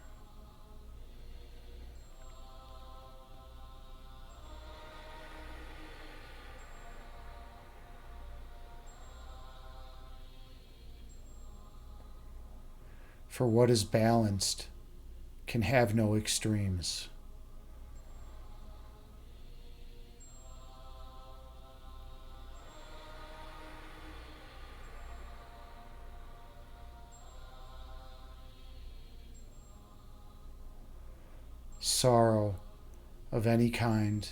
For what is balanced can have no extremes. Sorrow of any kind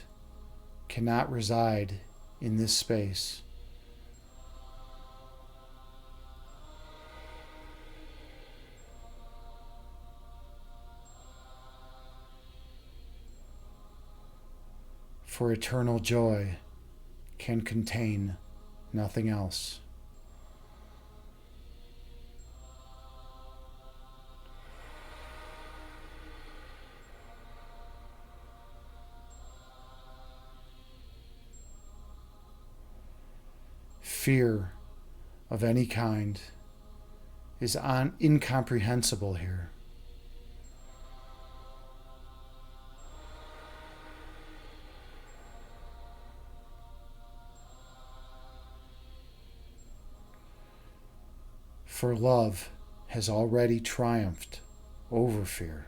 cannot reside in this space. For eternal joy can contain nothing else. Fear of any kind is incomprehensible here. For love has already triumphed over fear.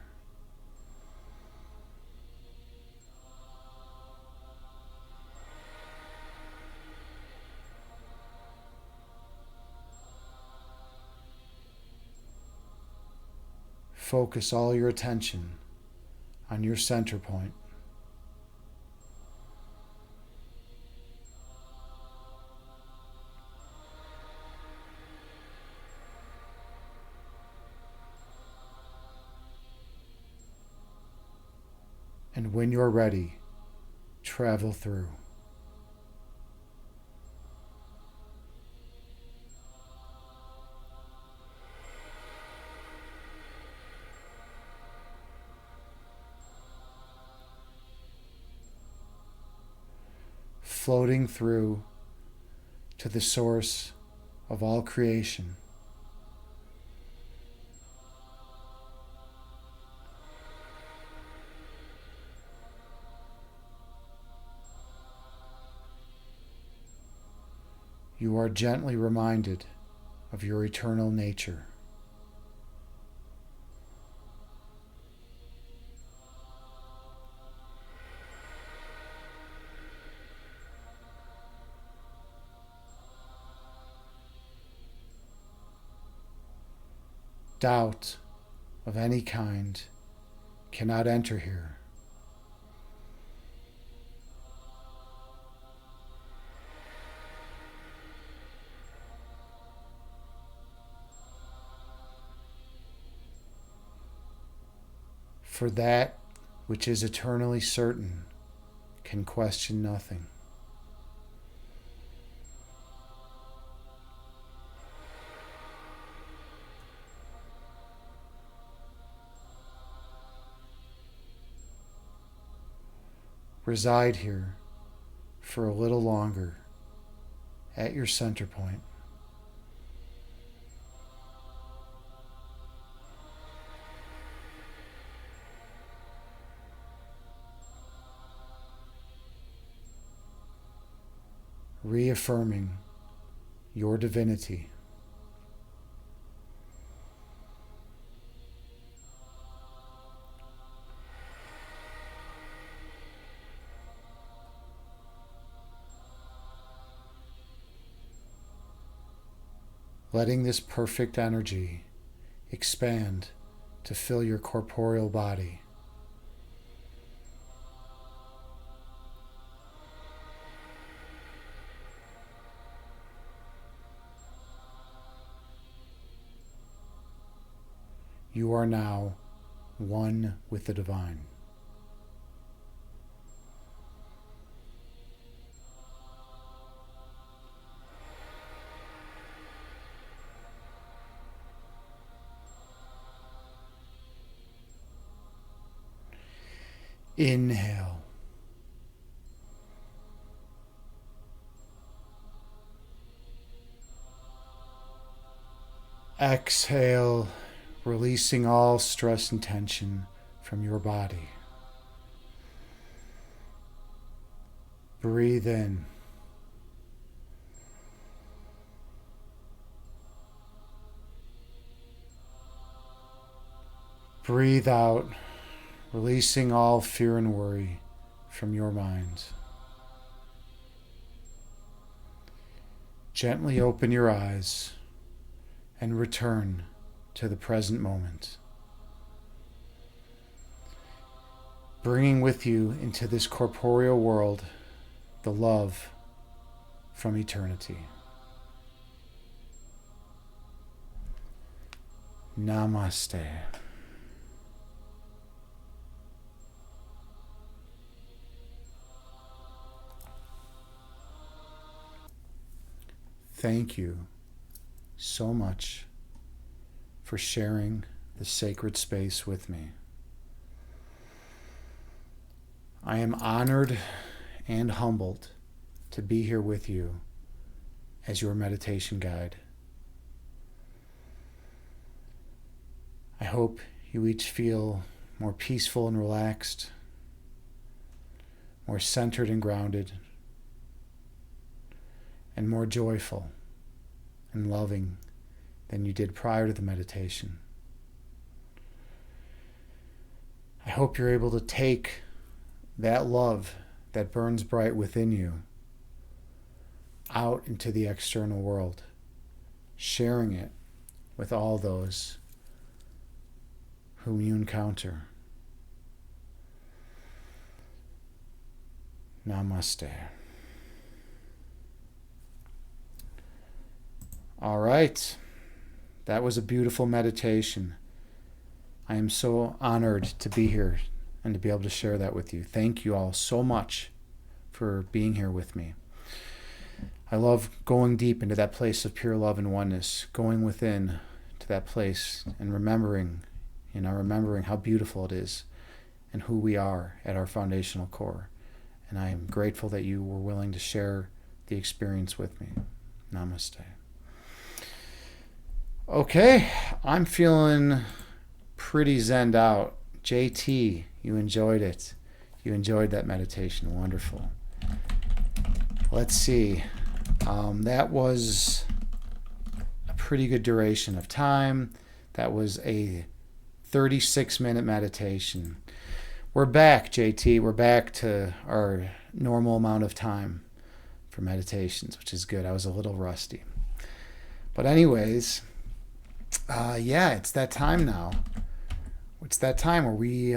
Focus all your attention on your center point. And when you're ready, travel through. Floating through to the source of all creation. you are gently reminded of your eternal nature. Doubt of any kind cannot enter here. For that which is eternally certain can question nothing. Reside here for a little longer at your center point. Reaffirming your divinity. Letting this perfect energy expand to fill your corporeal body. You are now one with the divine. Inhale. Exhale, releasing all stress and tension from your body. Breathe in. Breathe out, releasing all fear and worry from your mind. Gently open your eyes and return to the present moment. Bringing with you into this corporeal world the love from eternity. Namaste. Thank you so much for sharing the sacred space with me. I am honored and humbled to be here with you as your meditation guide. I hope you each feel more peaceful and relaxed, more centered and grounded, and more joyful and loving than you did prior to the meditation. I hope you're able to take that love that burns bright within you out into the external world, sharing it with all those whom you encounter. Namaste. All right. That was a beautiful meditation. I am so honored to be here and to be able to share that with you. Thank you all so much for being here with me. I love going deep into that place of pure love and oneness, going within to that place and remembering how beautiful it is and who we are at our foundational core. And I am grateful that you were willing to share the experience with me. Namaste. Okay, I'm feeling pretty zenned out. JT, you enjoyed it. You enjoyed that meditation. Wonderful. Let's see. That was a pretty good duration of time. That was a 36-minute meditation. We're back, JT. We're back to our normal amount of time for meditations, which is good. I was a little rusty. But anyways, it's that time now. It's that time where we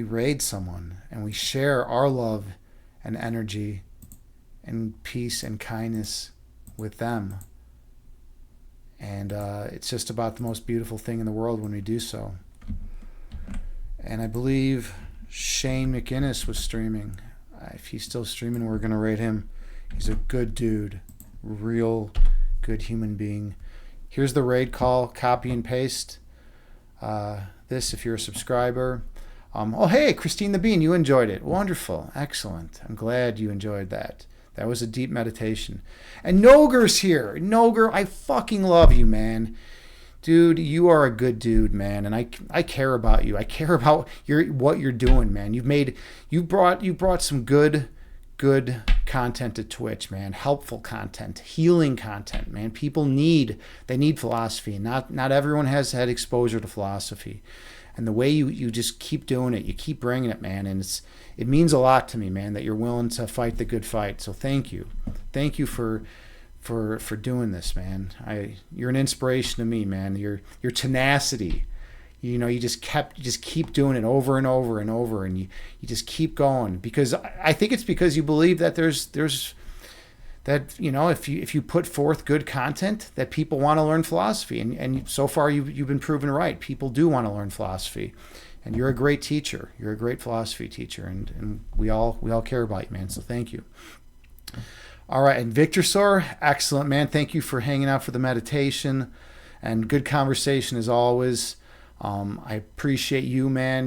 raid someone and we share our love and energy and peace and kindness with them. And it's just about the most beautiful thing in the world when we do so. And I believe Shane McInnes was streaming. If he's still streaming, we're going to rate him. He's a good dude. Real good human being. Here's the raid call. Copy and paste this if you're a subscriber. Hey, Christine the Bean, you enjoyed it. Wonderful. Excellent. I'm glad you enjoyed that. That was a deep meditation. And Noger's here. Noger, I fucking love you, man. Dude, you are a good dude, man, and I care about you. I care about what you're doing, man. You brought some good content to Twitch, man. Helpful content, healing content, man. People need philosophy. Not everyone has had exposure to philosophy. And the way you just keep doing it, you keep bringing it, man, and it means a lot to me, man, that you're willing to fight the good fight. So thank you for doing this, man. You're an inspiration to me, man. Your tenacity, you just keep doing it over and over and over, and you just keep going, because I think it's because you believe that there's that, if you put forth good content, that people want to learn philosophy, and so far you've been proven right. People do want to learn philosophy, and you're a great teacher. You're a great philosophy teacher, and we all care about you, man. So thank you. All right, and Victor Sor, excellent, man. Thank you for hanging out for the meditation, and good conversation as always. I appreciate you, man.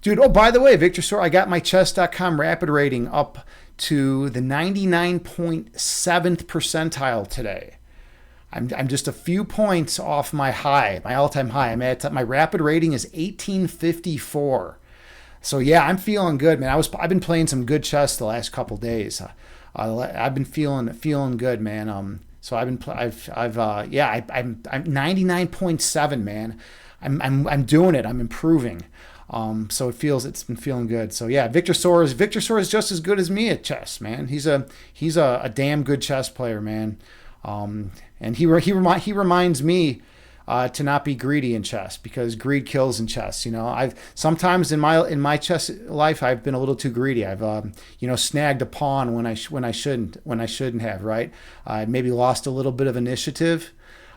Dude. Oh, by the way, Victor Sor, I got my chess.com rapid rating up to the 99.7th percentile today. I'm just a few points off my all-time high. I'm at my rapid rating is 1854. So yeah, I'm feeling good, man. I've been playing some good chess the last couple days. I've been feeling good, man. So I'm 99.7, man. I'm doing it. I'm improving. So it's been feeling good. So yeah, Victor Sor is just as good as me at chess, man. He's a damn good chess player, man. And he reminds me to not be greedy in chess, because greed kills in chess. I've sometimes in my chess life I've been a little too greedy. I've snagged a pawn when I shouldn't have, right? I maybe lost a little bit of initiative.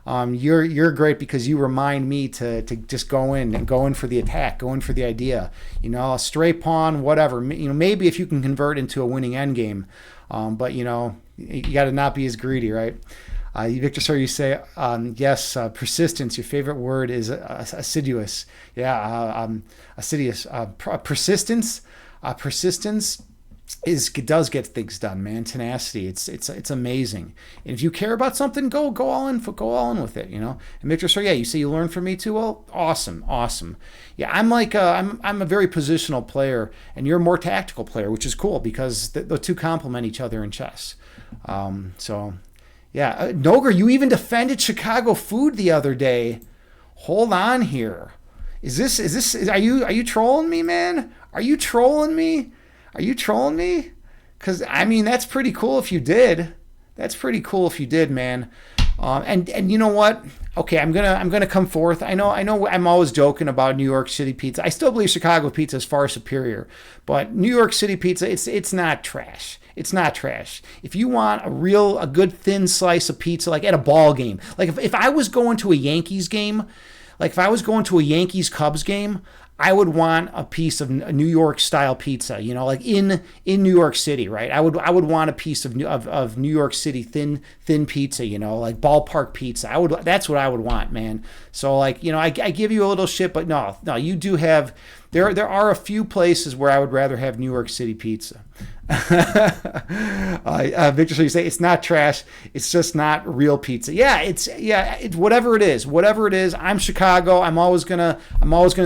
You're great because you remind me to just go in for the attack, go in for the idea. A stray pawn, whatever. Maybe if you can convert into a winning endgame, but you got to not be as greedy, right? Victor, sir, you say yes. Persistence. Your favorite word is assiduous. Yeah, assiduous. Persistence. Persistence does get things done, man. Tenacity. It's amazing. And if you care about something, go all in with it. And Victor, sir, yeah, you say you learn from me too. Well, awesome. Yeah, I'm a very positional player, and you're a more tactical player, which is cool because the two complement each other in chess. So. Yeah, Noger, you even defended Chicago food the other day. Hold on here. Are you trolling me, man? Are you trolling me? Because that's pretty cool if you did. That's pretty cool if you did, man. And you know what? Okay, I'm gonna come forth. I know I'm always joking about New York City pizza. I still believe Chicago pizza is far superior, but New York City pizza, it's not trash. It's not trash. If you want a good thin slice of pizza, like at a ball game, like if I was going to a Yankees game, like if I was going to a Yankees-Cubs game, I would want a piece of New York style pizza, like in New York City, right? I would want a piece of New York City thin pizza, like ballpark pizza. That's what I would want, man. So I give you a little shit, but no, you do have. There are a few places where I would rather have New York City pizza. Victor, so you say it's not trash. It's just not real pizza. It's whatever it is. I'm Chicago. I'm always gonna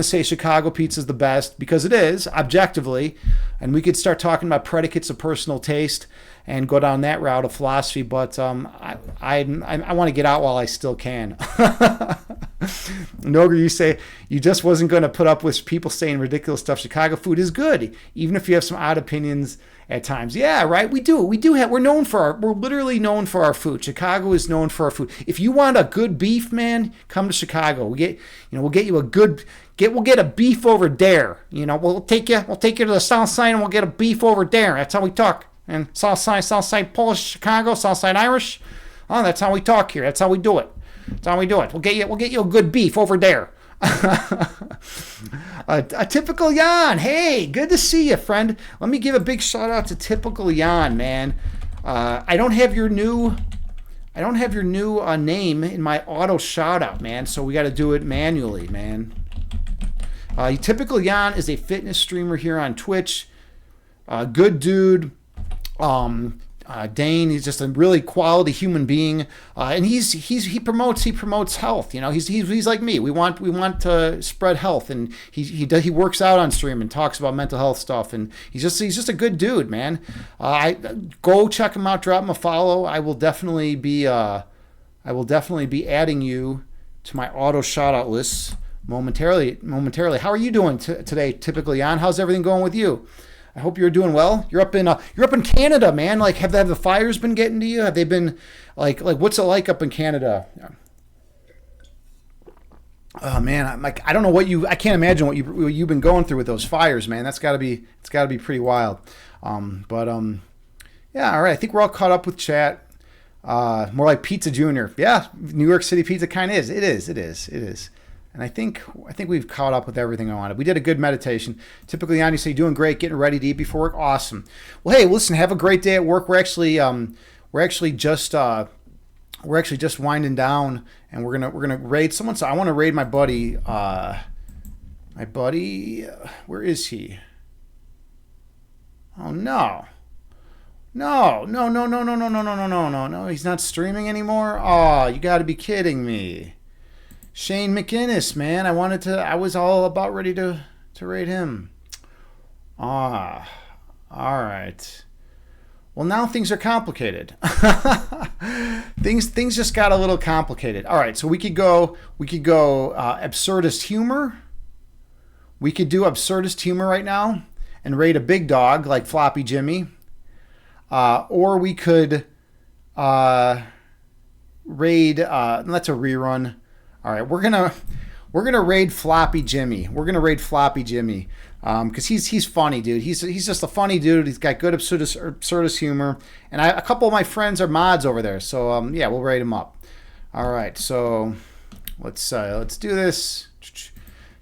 say Chicago Chicago pizza is the best, because it is, objectively. And we could start talking about predicates of personal taste and go down that route of philosophy. But I want to get out while I still can. Noger, you say you just wasn't going to put up with people saying ridiculous stuff. Chicago food is good, even if you have some odd opinions at times. Yeah, right. We do. We're literally known for our food. Chicago is known for our food. If you want a good beef, man, come to Chicago. We'll get you a good. We'll get a beef over there. We'll take you to the south side and we'll get a beef over there. That's how we talk. And south side Polish, Chicago, south side Irish. Oh, that's how we talk here. That's how we do it. We'll get you a good beef over there. A typical Jan. Hey, good to see you, friend. Let me give a big shout out to typical Jan, man. I don't have your new name in my auto shout out, man. So we got to do it manually, man. Typical Jan is a fitness streamer here on Twitch. Good dude. Dane, he's just a really quality human being, and he promotes health. He's like me. We want to spread health, and he works out on stream and talks about mental health stuff, and he's just a good dude, man. I go check him out, drop him a follow. I will definitely be adding you to my auto shout out list momentarily. How are you doing today, typically, Jan? How's everything going with you? I hope you're doing well. You're up in Canada, man. Like, have the fires been getting to you? Have they been like what's it like up in Canada? Oh man, I don't know I can't imagine what you've been going through with those fires, man. It's got to be pretty wild. Yeah, all right. I think we're all caught up with chat. More like Pizza Junior. Yeah, New York City pizza kind of is. It is. And I think we've caught up with everything I wanted. We did a good meditation. Typically, Yanni, say doing great, getting ready to eat before work. Awesome. Well, hey, listen, have a great day at work. We're actually just winding down, and we're gonna raid someone. So I want to raid my buddy. Where is he? Oh no. No. He's not streaming anymore. Oh, you got to be kidding me. Shane McInnes, man. I was all about ready to raid him. All right. Well, now things are complicated. Things just got a little complicated. All right, so we could go absurdist humor. We could do absurdist humor right now and raid a big dog like Floppy Jimmy. Or we could raid that's a rerun. All right, we're gonna raid Floppy Jimmy. Because he's funny, dude. He's just a funny dude. He's got good absurdist humor, and a couple of my friends are mods over there. So yeah, we'll raid him up. All right, so let's do this.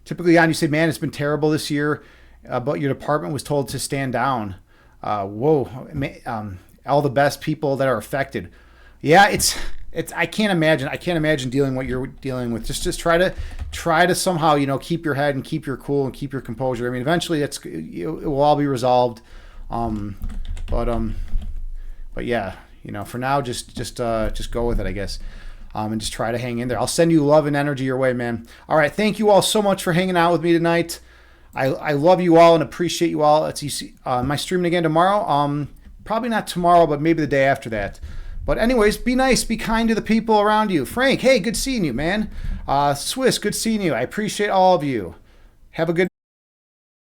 Typically, on you say, man, it's been terrible this year, but your department was told to stand down. All the best people that are affected. Yeah, it's I can't imagine dealing what you're dealing with. Just try to somehow, keep your head and keep your cool and keep your composure. I mean, eventually it will all be resolved. But yeah, for now, just go with it, I guess. And just try to hang in there. I'll send you love and energy your way, man. All right, thank you all so much for hanging out with me tonight. I love you all and appreciate you all. Let's see, am I streaming again tomorrow? Probably not tomorrow, but maybe the day after that. But anyways, be nice, be kind to the people around you. Frank, hey, good seeing you, man. Swiss, good seeing you. I appreciate all of you. Have a good